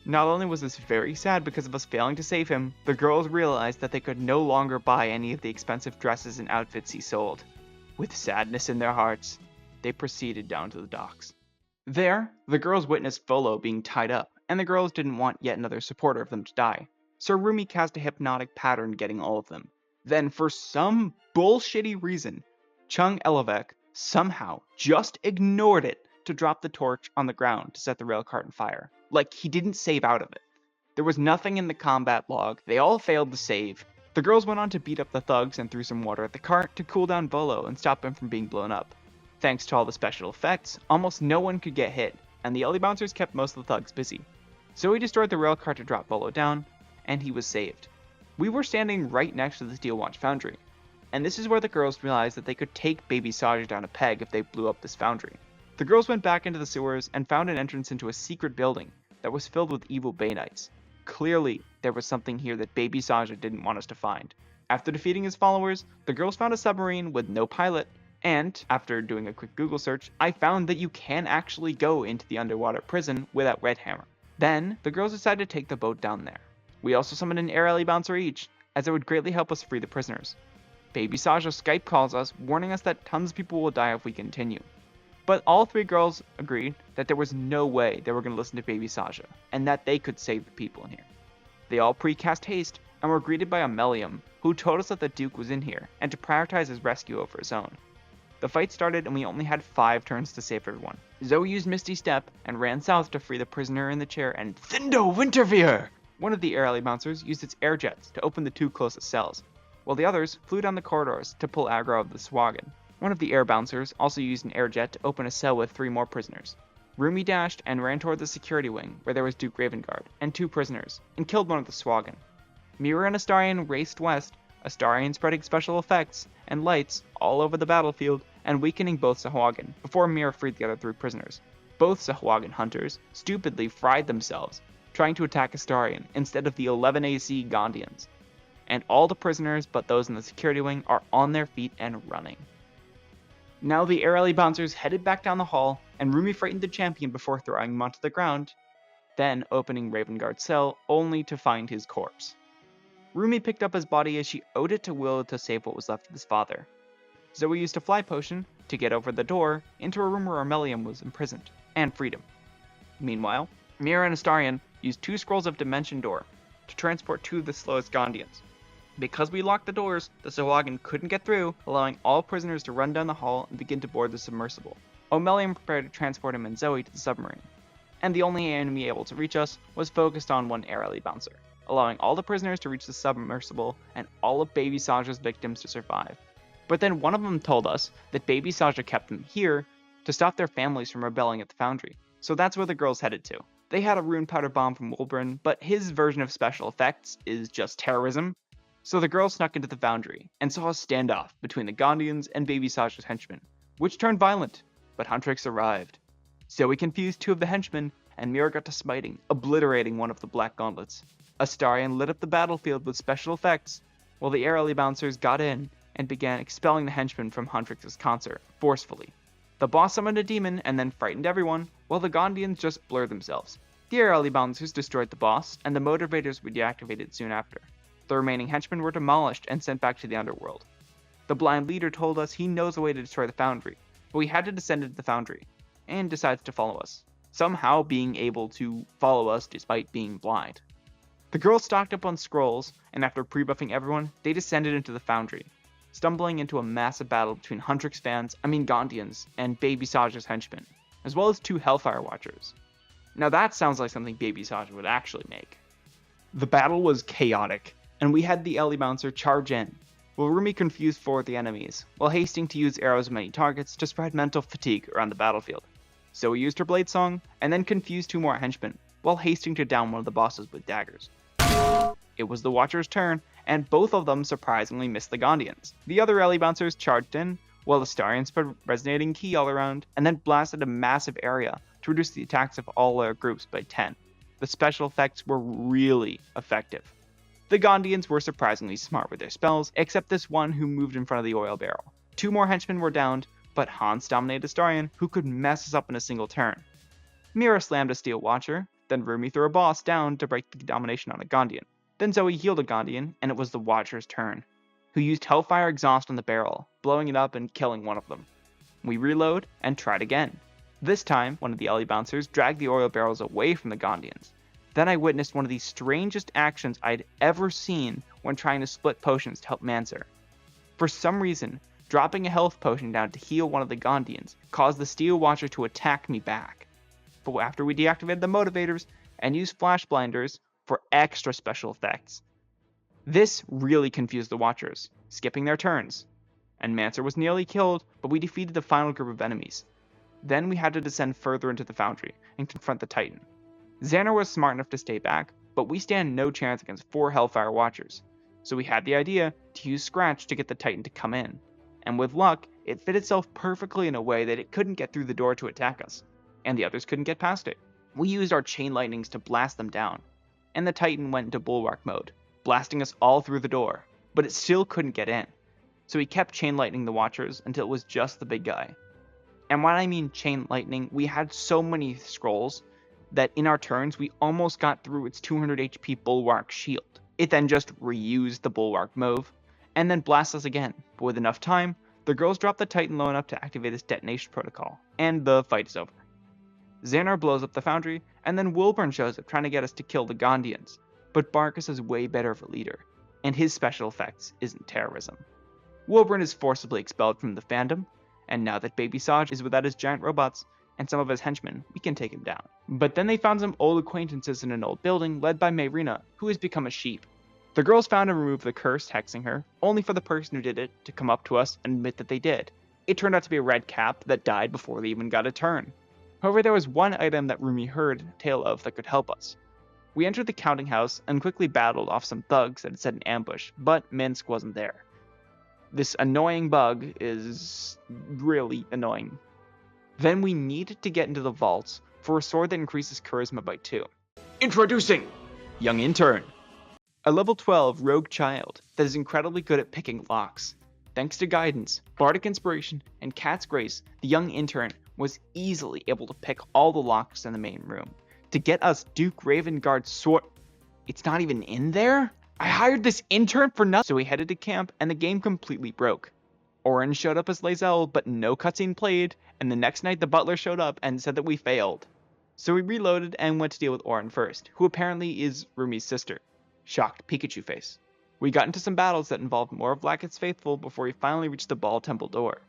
Not only was this very sad because of us failing to save him, the girls realized that they could no longer buy any of the expensive dresses and outfits he sold. With sadness in their hearts, they proceeded down to the docks. There, the girls witnessed Volo being tied up, and the girls didn't want yet another supporter of them to die. So Rumi cast a hypnotic pattern getting all of them. Then, for some bullshitty reason, Chung Elovec somehow just ignored it to drop the torch on the ground to set the rail cart on fire. Like he didn't save out of it. There was nothing in the combat log, they all failed to save. The girls went on to beat up the thugs and threw some water at the cart to cool down Volo and stop him from being blown up. Thanks to all the special effects, almost no one could get hit, and the Ellie Bouncers kept most of the thugs busy. So he destroyed the rail cart to drop Volo down, and he was saved. We were standing right next to the Steel Watch Foundry, and this is where the girls realized that they could take Baby Saja down a peg if they blew up this foundry. The girls went back into the sewers and found an entrance into a secret building that was filled with evil Baenites. Clearly, there was something here that Baby Saja didn't want us to find. After defeating his followers, the girls found a submarine with no pilot, and, after doing a quick Google search, I found that you can actually go into the underwater prison without Red Hammer. Then, the girls decided to take the boat down there. We also summoned an Air Ellie Bouncer each, as it would greatly help us free the prisoners. Baby Sasha Skype calls us, warning us that tons of people will die if we continue. But all 3 girls agreed that there was no way they were going to listen to Baby Sasha, and that they could save the people in here. They all precast haste, and were greeted by Amelium, who told us that the Duke was in here, and to prioritize his rescue over his own. The fight started and we only had 5 turns to save everyone. Zoe used Misty Step and ran south to free the prisoner in the chair and Thindo Winterveer! One of the air alley bouncers used its air jets to open the 2 closest cells, while the others flew down the corridors to pull aggro of the Swagan. One of the air bouncers also used an air jet to open a cell with 3 more prisoners. Rumi dashed and ran toward the security wing where there was Duke Ravengard and 2 prisoners, and killed one of the Swagan. Mira and Astarion raced west, Astarion spreading special effects and lights all over the battlefield and weakening both Sahuagin, before Mira freed the other 3 prisoners. Both Sahuagin hunters stupidly fried themselves, trying to attack Astarion instead of the 11 AC Gondians. And all the prisoners but those in the security wing are on their feet and running. Now the air alley bouncers headed back down the hall, and Rumi frightened the champion before throwing him onto the ground, then opening Ravengard's cell only to find his corpse. Rumi picked up his body as she owed it to Will to save what was left of his father. Zoe used a fly potion to get over the door into a room where Amelium was imprisoned, and freed him. Meanwhile, Mira and Astarion used 2 scrolls of Dimension Door to transport 2 of the slowest Gondians. Because we locked the doors, the Sahuagin couldn't get through, allowing all prisoners to run down the hall and begin to board the submersible. Amelium prepared to transport him and Zoe to the submarine, and the only enemy able to reach us was focused on one air alley bouncer, allowing all the prisoners to reach the submersible and all of Baby Sasha's victims to survive. But then one of them told us that Baby Sasha kept them here to stop their families from rebelling at the foundry, so that's where the girls headed to. They had a rune powder bomb from Wolbrin, but his version of special effects is just terrorism, so the girls snuck into the foundry and saw a standoff between the Gondians and Baby Sasha's henchmen, which turned violent, but Huntrix arrived. Zoe confused 2 of the henchmen, and Mira got to smiting, obliterating one of the black gauntlets. Astarion lit up the battlefield with special effects, while the air alley bouncers got in and began expelling the henchmen from Huntrix's concert, forcefully. The boss summoned a demon and then frightened everyone, while the Gondians just blurred themselves. The air alley bouncers destroyed the boss, and the motivators were deactivated soon after. The remaining henchmen were demolished and sent back to the underworld. The blind leader told us he knows a way to destroy the foundry, but we had to descend into the foundry, and decides to follow us, somehow being able to follow us despite being blind. The girls stocked up on scrolls, and after pre-buffing everyone, they descended into the foundry, stumbling into a massive battle between Gondians and Baby Sasha's henchmen, as well as 2 Hellfire Watchers. Now that sounds like something Baby Sasha would actually make. The battle was chaotic, and we had the alley bouncer charge in, while Rumi confused 4 of the enemies, while hasting to use arrows of many targets to spread mental fatigue around the battlefield. So we used her blade song, and then confused 2 more henchmen, while hasting to down one of the bosses with daggers. It was the Watcher's turn, and both of them surprisingly missed the Gondians. The other alley bouncers charged in, while the Astarion spread resonating ki all around, and then blasted a massive area to reduce the attacks of all their groups by 10. The special effects were really effective. The Gondians were surprisingly smart with their spells, except this one who moved in front of the oil barrel. 2 more henchmen were downed, but Hans dominated Astarion, who could mess us up in a single turn. Mira slammed a Steel Watcher, then Rumi threw a boss down to break the domination on a Gondian. Then Zoe healed a Gondian, and it was the Watcher's turn, who used Hellfire Exhaust on the barrel, blowing it up and killing one of them. We reload and tried again. This time, one of the alley bouncers dragged the oil barrels away from the Gondians. Then I witnessed one of the strangest actions I'd ever seen when trying to split potions to help Mancer. For some reason, dropping a health potion down to heal one of the Gondians caused the Steel Watcher to attack me back. But after we deactivated the motivators and used flash blinders for extra special effects, this really confused the Watchers, skipping their turns. And Mancer was nearly killed, but we defeated the final group of enemies. Then we had to descend further into the foundry and confront the Titan. Xander was smart enough to stay back, but we stand no chance against 4 Hellfire Watchers, so we had the idea to use Scratch to get the Titan to come in, and with luck, it fit itself perfectly in a way that it couldn't get through the door to attack us, and the others couldn't get past it. We used our chain lightnings to blast them down, and the Titan went into bulwark mode, blasting us all through the door, but it still couldn't get in, so we kept chain lightning the Watchers until it was just the big guy. And when I mean chain lightning, we had so many scrolls that in our turns we almost got through its 200 HP bulwark shield. It then just reused the bulwark move, and then blast us again, but with enough time, the girls drop the Titan low enough to activate this detonation protocol, and the fight is over. Xanar blows up the foundry, and then Wilburn shows up trying to get us to kill the Gondians, but Barcus is way better of a leader, and his special effects isn't terrorism. Wilburn is forcibly expelled from the fandom, and now that Baby Saj is without his giant robots and some of his henchmen, we can take him down. But then they found some old acquaintances in an old building led by Mayrina, who has become a sheep. The girls found and removed the curse hexing her, only for the person who did it to come up to us and admit that they did. It turned out to be a red cap that died before they even got a turn. However, there was one item that Rumi heard tale of that could help us. We entered the counting house and quickly battled off some thugs that had set an ambush, but Minsk wasn't there. This annoying bug is really annoying. Then we needed to get into the vaults for a sword that increases charisma by 2. Introducing Young Intern, a level 12 rogue child that is incredibly good at picking locks. Thanks to guidance, bardic inspiration, and cat's grace, the young intern was easily able to pick all the locks in the main room. To get us Duke Ravengard's sword, it's not even in there? I hired this intern for nothing. So we headed to camp and the game completely broke. Orin showed up as lae'zel, but no cutscene played, and the next night the butler showed up and said that we failed. So we reloaded and went to deal with Orin first, who apparently is Rumi's sister. Shocked Pikachu face. We got into some battles that involved more of Lacket's faithful before we finally reached the Ball Temple door.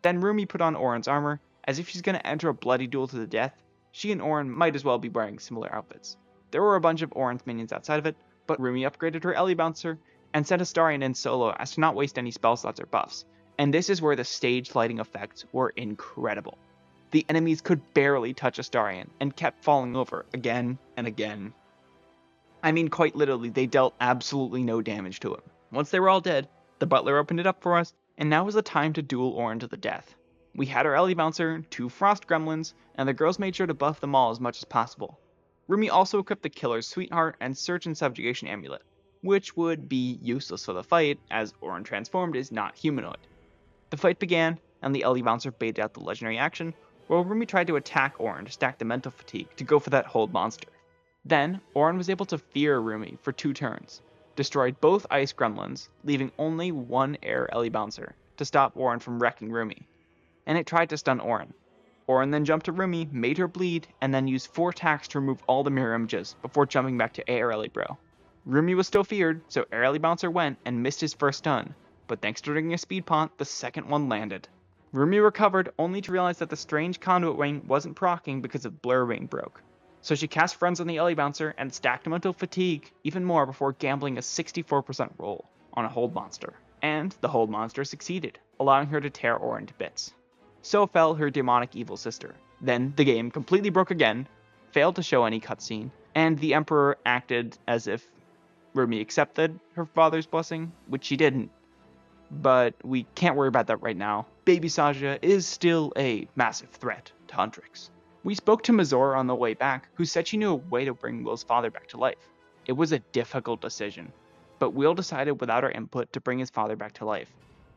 Then Rumi put on Orin's armor, as if she's going to enter a bloody duel to the death. She and Orin might as well be wearing similar outfits. There were a bunch of Orin's minions outside of it, but Rumi upgraded her Ellie Bouncer and sent Astarion in solo as to not waste any spell slots or buffs. And this is where the stage lighting effects were incredible. The enemies could barely touch Astarion and kept falling over again and again. I mean, quite literally, they dealt absolutely no damage to him. Once they were all dead, the butler opened it up for us, and now was the time to duel Orin to the death. We had our Ellie Bouncer, 2 Frost Gremlins, and the girls made sure to buff them all as much as possible. Rumi also equipped the Killer's Sweetheart and Search and Subjugation Amulet, which would be useless for the fight, as Orin transformed is not humanoid. The fight began, and the Ellie Bouncer baited out the legendary action, while Rumi tried to attack Orin to stack the mental fatigue to go for that hold monster. Then, Orin was able to fear Rumi for 2 turns, destroyed both ice gremlins, leaving only 1 air Ellie Bouncer to stop Orin from wrecking Rumi. And it tried to stun Orin. Orin then jumped to Rumi, made her bleed, and then used 4 attacks to remove all the mirror images before jumping back to air Ellie Bro. Rumi was still feared, so air Ellie Bouncer went and missed his first stun, but thanks to doing a speed pont, the second one landed. Rumi recovered only to realize that the strange conduit wing wasn't proccing because of blur wing broke. So she cast Friends on the Ellie Bouncer and stacked him until fatigue even more before gambling a 64% roll on a hold monster. And the hold monster succeeded, allowing her to tear Orin to bits. So fell her demonic evil sister. Then the game completely broke again, failed to show any cutscene, and the Emperor acted as if Rumi accepted her father's blessing, which she didn't. But we can't worry about that right now. Baby Saja is still a massive threat to Huntrix. We spoke to Mazor on the way back, who said she knew a way to bring Will's father back to life. It was a difficult decision, but Will decided without our input to bring his father back to life.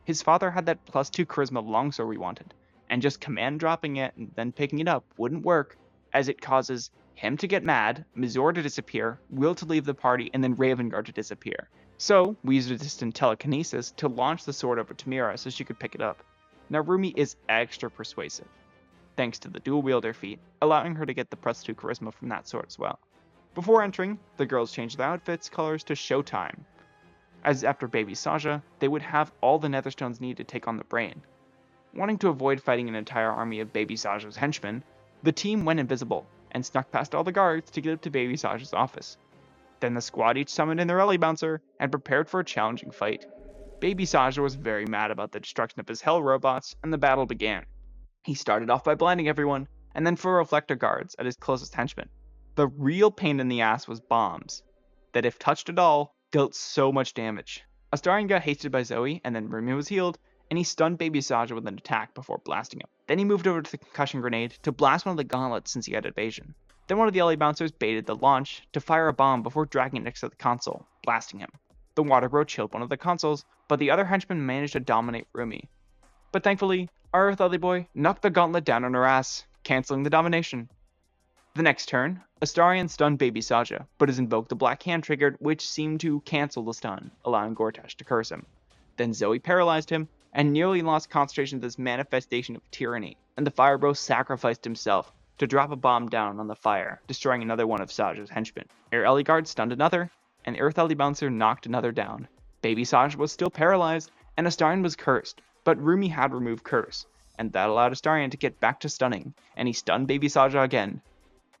His father had that +2 charisma longsword we wanted, and just command dropping it and then picking it up wouldn't work, as it causes him to get mad, Mazor to disappear, Will to leave the party, and then Ravengard to disappear. So, we used a distant telekinesis to launch the sword over to Mira so she could pick it up. Now Rumi is extra persuasive, thanks to the dual wielder feat, allowing her to get the +2 charisma from that sword as well. Before entering, the girls changed their outfits colors to Showtime, as after Baby Saja, they would have all the netherstones needed to take on the brain. Wanting to avoid fighting an entire army of Baby Saja's henchmen, the team went invisible and snuck past all the guards to get up to Baby Saja's office. Then the squad each summoned in their Ellie Bouncer and prepared for a challenging fight. Baby Saja was very mad about the destruction of his hell robots, and the battle began. He started off by blinding everyone, and then for reflector guards at his closest henchmen. The real pain in the ass was bombs, that if touched at all, dealt so much damage. Astarion got hasted by Zoe, and then Rumi was healed, and he stunned Baby Saja with an attack before blasting him. Then he moved over to the concussion grenade to blast one of the gauntlets since he had evasion. Then one of the Ellie Bouncers baited the launch to fire a bomb before dragging it next to the console, blasting him. The water bro chilled one of the consoles, but the other henchman managed to dominate Rumi. But thankfully, our Earth Ellie boy knocked the gauntlet down on her ass, cancelling the domination. The next turn, Astarion stunned Baby Saja, but his Invoke the Black Hand triggered, which seemed to cancel the stun, allowing Gortash to curse him. Then Zoe paralyzed him, and nearly lost concentration to this manifestation of tyranny, and the fire bro sacrificed himself to drop a bomb down on the fire, destroying another one of Saja's henchmen. Air Ellie Guard stunned another, and Earth Ellie Bouncer knocked another down. Baby Saja was still paralyzed, and Astarion was cursed, but Rumi had removed curse, and that allowed Astarion to get back to stunning, and he stunned Baby Saja again.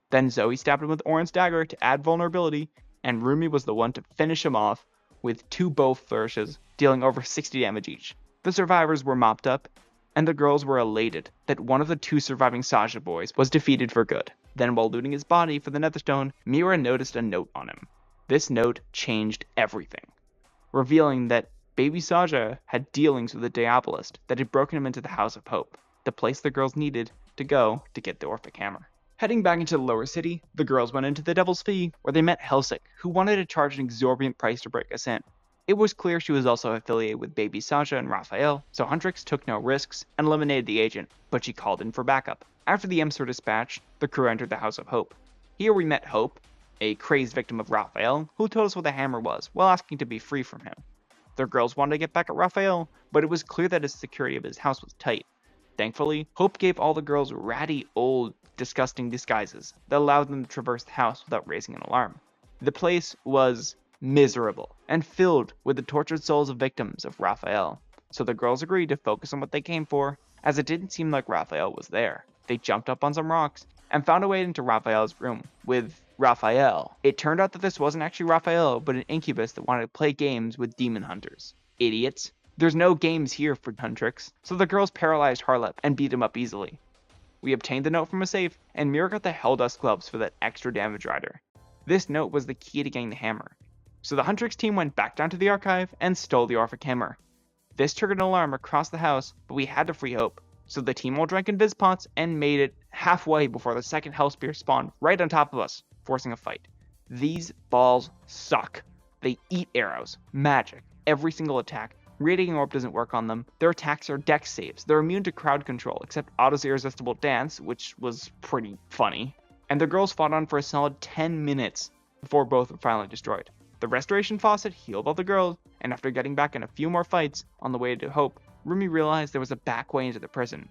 Then Zoe stabbed him with Orin's dagger to add vulnerability, and Rumi was the one to finish him off with 2 bow flourishes, dealing over 60 damage each. The survivors were mopped up, and the girls were elated that one of the 2 surviving Saja boys was defeated for good. Then while looting his body for the Netherstone, Mira noticed a note on him. This note changed everything, revealing that Baby Saja had dealings with the Diabolist that had broken him into the House of Hope, the place the girls needed to go to get the Orphic Hammer. Heading back into the lower city, the girls went into the Devil's Fee, where they met Helsik, who wanted to charge an exorbitant price to break us in. It was clear she was also affiliated with Baby Saja and Raphael, so Huntrix took no risks and eliminated the agent, but she called in for backup. After the imps were dispatched, the crew entered the House of Hope. Here we met Hope, a crazed victim of Raphael, who told us what the hammer was, while asking to be free from him. The girls wanted to get back at Raphael, but it was clear that his security of his house was tight. Thankfully, Hope gave all the girls ratty, old, disgusting disguises that allowed them to traverse the house without raising an alarm. The place was miserable and filled with the tortured souls of victims of Raphael, so the girls agreed to focus on what they came for, as it didn't seem like Raphael was there. They jumped up on some rocks and found a way into Raphael's room with Raphael. It turned out that this wasn't actually Raphael, but an incubus that wanted to play games with demon hunters. Idiots. There's no games here for Huntrix, so the girls paralyzed Harlep and beat him up easily. We obtained the note from a safe, and Mira got the Helldust gloves for that extra damage rider. This note was the key to getting the hammer. So the Huntrix team went back down to the archive and stole the Orphic Hammer. This triggered an alarm across the house, but we had to free Hope. So the team all drank invis pots and made it halfway before the second Hellspear spawned right on top of us, forcing a fight. These balls suck. They eat arrows, magic, every single attack. Radiating Orb doesn't work on them. Their attacks are dex saves. They're immune to crowd control, except Otto's irresistible dance, which was pretty funny. And the girls fought on for a solid 10 minutes before both were finally destroyed. The restoration faucet healed all the girls, and after getting back in a few more fights on the way to Hope, Rumi realized there was a back way into the prison,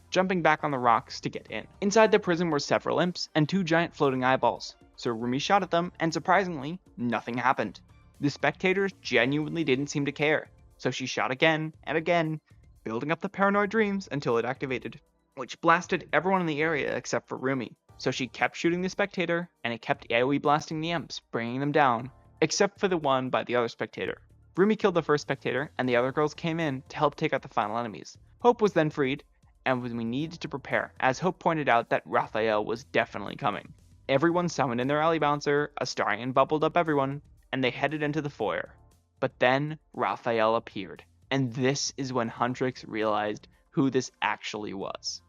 jumping back on the rocks to get in. Inside the prison were several imps and 2 giant floating eyeballs, so Rumi shot at them, and surprisingly, nothing happened. The spectators genuinely didn't seem to care, so she shot again and again, building up the paranoid dreams until it activated, which blasted everyone in the area except for Rumi. So she kept shooting the spectator, and it kept AoE blasting the imps, bringing them down, except for the one by the other spectator. Rumi killed the first spectator, and the other girls came in to help take out the final enemies. Hope was then freed, and we needed to prepare, as Hope pointed out that Raphael was definitely coming. Everyone summoned in their alley bouncer, Astarion bubbled up everyone, and they headed into the foyer. But then Raphael appeared, and this is when Huntrix realized who this actually was.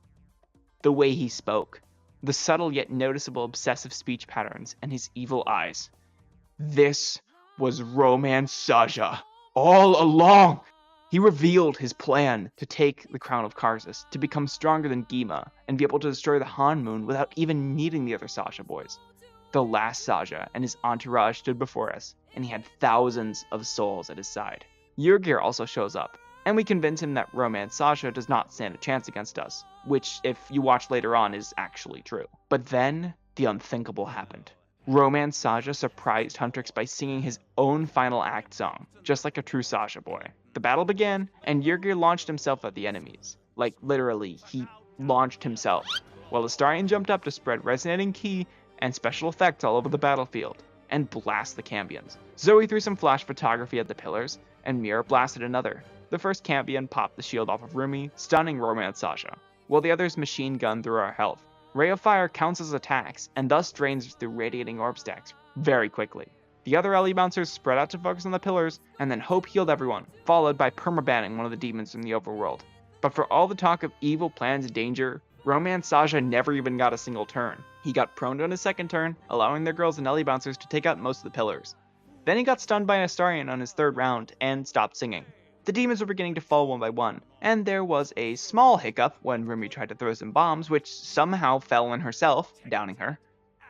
The way he spoke, the subtle yet noticeable obsessive speech patterns, and his evil eyes. This was Roman Saja all along! He revealed his plan to take the crown of Karsus, to become stronger than Gima, and be able to destroy the Han Moon without even needing the other Saja boys. The last Saja and his entourage stood before us, and he had thousands of souls at his side. Yurgir also shows up, and we convince him that Roman Saja does not stand a chance against us, which, if you watch later on, is actually true. But then, the unthinkable happened. Roman Saja surprised Huntrix by singing his own final act song, just like a true Saja boy. The battle began, and Yurgir launched himself at the enemies. Like, literally, he launched himself, while Astarion jumped up to spread resonating ki and special effects all over the battlefield, and blast the Cambions. Zoe threw some flash photography at the pillars, and Mira blasted another. The first Cambion popped the shield off of Rumi, stunning Roman Saja, while the others machine gunned through our health. Ray of Fire counts as attacks, and thus drains through Radiating Orb stacks very quickly. The other LE bouncers spread out to focus on the pillars, and then Hope healed everyone, followed by permabanning one of the demons from the overworld. But for all the talk of evil plans and danger, Roman Saja never even got a single turn. He got prone on his second turn, allowing their girls and LE bouncers to take out most of the pillars. Then he got stunned by an Astarion on his third round, and stopped singing. The demons were beginning to fall one by one, and there was a small hiccup when Rumi tried to throw some bombs, which somehow fell on herself, downing her.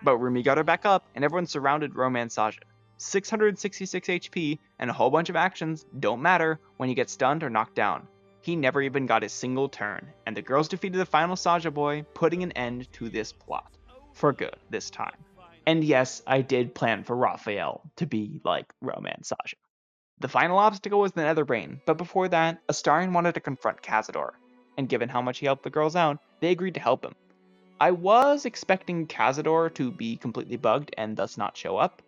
But Rumi got her back up, and everyone surrounded Roman Saja. 666 HP and a whole bunch of actions don't matter when you get stunned or knocked down. He never even got a single turn, and the girls defeated the final Saja boy, putting an end to this plot. For good, this time. And yes, I did plan for Raphael to be like Romance Saja. The final obstacle was the Netherbrain, but before that, Astarion wanted to confront Cazador, and given how much he helped the girls out, they agreed to help him. I was expecting Cazador to be completely bugged and thus not show up,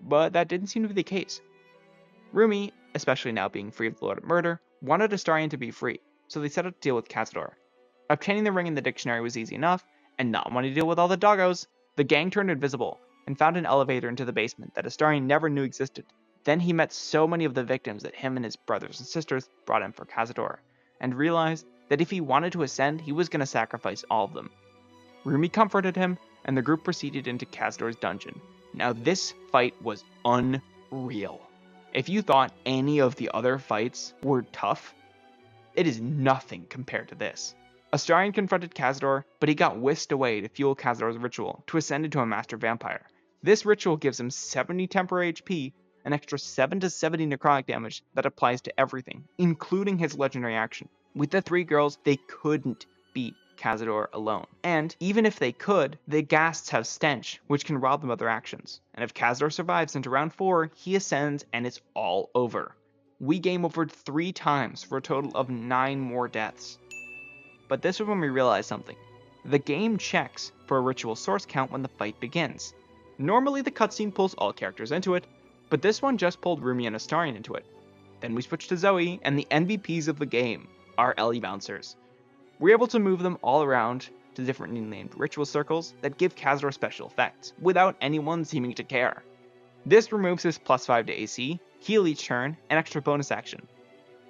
but that didn't seem to be the case. Rumi, especially now being free of the Lord of Murder, wanted Astarion to be free, so they set out to deal with Cazador. Obtaining the ring in the dictionary was easy enough, and not wanting to deal with all the doggos, the gang turned invisible and found an elevator into the basement that Astarion never knew existed. Then he met so many of the victims that him and his brothers and sisters brought in for Cazador, and realized that if he wanted to ascend, he was going to sacrifice all of them. Rumi comforted him, and the group proceeded into Cazador's dungeon. Now this fight was unreal. If you thought any of the other fights were tough, it is nothing compared to this. Astarion confronted Cazador, but he got whisked away to fuel Cazador's ritual to ascend into a master vampire. This ritual gives him 70 temporary HP, an extra 7 to 70 necrotic damage that applies to everything, including his legendary action. With the three girls, they couldn't beat Cazador alone. And even if they could, the ghasts have stench, which can rob them of their actions. And if Cazador survives into round 4, he ascends and it's all over. We game over 3 times for a total of 9 more deaths. But this is when we realize something. The game checks for a ritual source count when the fight begins. Normally the cutscene pulls all characters into it, but this one just pulled Rumi and Astarion into it. Then we switch to Zoe and the MVPs of the game, our Ellie bouncers. We're able to move them all around to differently named ritual circles that give Cazador special effects, without anyone seeming to care. This removes his +5 to AC, heal each turn, and extra bonus action.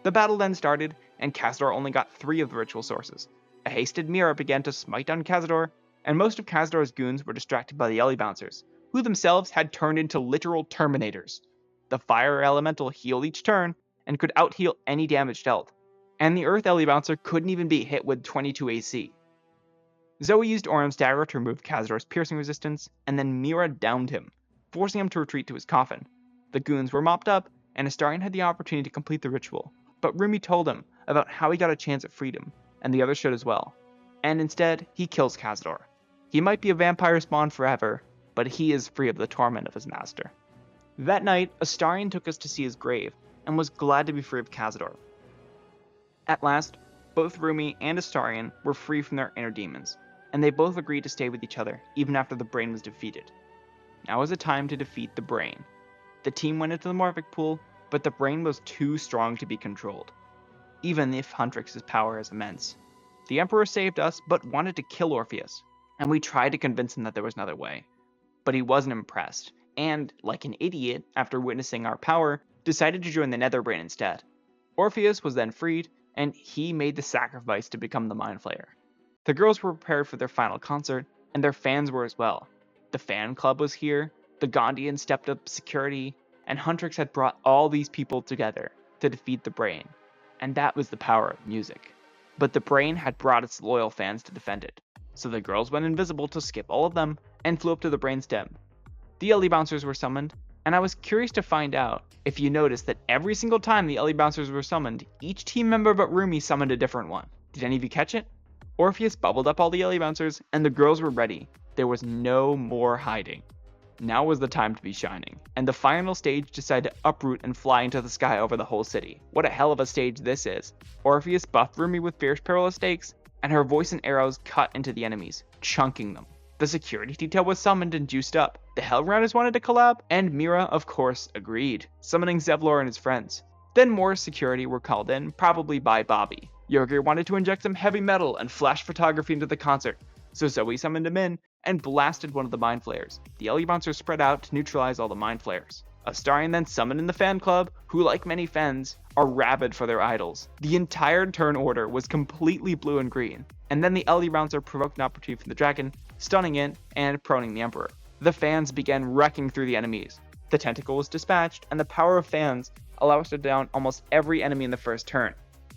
The battle then started, and Cazador only got 3 of the ritual sources. A hasted Mira began to smite down Cazador, and most of Cazador's goons were distracted by the Ellie bouncers, who themselves had turned into literal Terminators. The fire elemental healed each turn, and could out-heal any damage dealt. And the Earth Ellie Bouncer couldn't even be hit with 22 AC. Zoe used Orym's dagger to remove Cazador's piercing resistance, and then Mira downed him, forcing him to retreat to his coffin. The goons were mopped up, and Astarion had the opportunity to complete the ritual, but Rumi told him about how he got a chance at freedom, and the others should as well. And instead, he kills Cazador. He might be a vampire spawn forever, but he is free of the torment of his master. That night, Astarion took us to see his grave, and was glad to be free of Cazador. At last, both Rumi and Astarion were free from their inner demons, and they both agreed to stay with each other even after the brain was defeated. Now was the time to defeat the brain. The team went into the Morphic pool, but the brain was too strong to be controlled, even if Huntrix's power is immense. The Emperor saved us, but wanted to kill Orpheus, and we tried to convince him that there was another way. But he wasn't impressed, and, like an idiot, after witnessing our power, decided to join the Netherbrain instead. Orpheus was then freed, and he made the sacrifice to become the Mind Flayer. The girls were prepared for their final concert, and their fans were as well. The fan club was here, the Gondians stepped up security, and Huntrix had brought all these people together to defeat the Brain, and that was the power of music. But the Brain had brought its loyal fans to defend it, so the girls went invisible to skip all of them, and flew up to the Brain stem. The Ellie Bouncers were summoned, and I was curious to find out if you noticed that every single time the Ellie Bouncers were summoned, each team member but Rumi summoned a different one. Did any of you catch it? Orpheus bubbled up all the Ellie Bouncers, and the girls were ready. There was no more hiding. Now was the time to be shining, and the final stage decided to uproot and fly into the sky over the whole city. What a hell of a stage this is. Orpheus buffed Rumi with fierce perilous stakes, and her voice and arrows cut into the enemies, chunking them. The security detail was summoned and juiced up. The Hellrounders wanted to collab, and Mira, of course, agreed, summoning Zevlor and his friends. Then more security were called in, probably by Bobby. Yogir wanted to inject some heavy metal and flash photography into the concert, so Zoe summoned him in and blasted one of the Mind Flayers. The Ellie Bouncers spread out to neutralize all the Mind Flayers. Astarion then summoned in the fan club, who, like many fens, are rabid for their idols. The entire turn order was completely blue and green, and then the Ellie Bouncer provoked an opportunity from the dragon, stunning it and proning the Emperor. The fans began wrecking through the enemies. The tentacle was dispatched, and the power of fans allowed us to down almost every enemy in the first turn.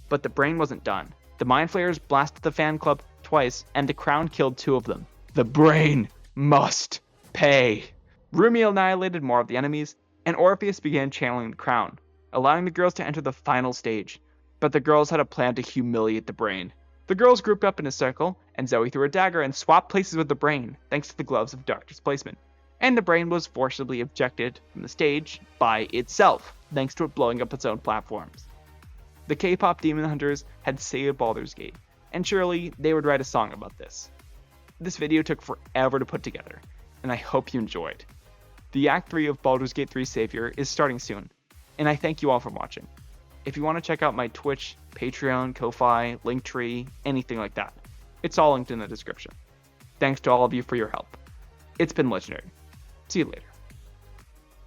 But the Brain wasn't done. The Mind Flayers blasted the fan club twice, and the Crown killed 2 of them. The Brain must pay. Rumi annihilated more of the enemies, and Orpheus began channeling the crown, allowing the girls to enter the final stage, but the girls had a plan to humiliate the brain. The girls grouped up in a circle, and Zoe threw a dagger and swapped places with the brain, thanks to the gloves of dark displacement. And the brain was forcibly ejected from the stage by itself, thanks to it blowing up its own platforms. The K-pop demon hunters had saved Baldur's Gate, and surely they would write a song about this. This video took forever to put together, and I hope you enjoyed. The Act 3 of Baldur's Gate 3 Savior is starting soon, and I thank you all for watching. If you want to check out my Twitch, Patreon, Ko-Fi, Linktree, anything like that, it's all linked in the description. Thanks to all of you for your help. It's been legendary. See you later.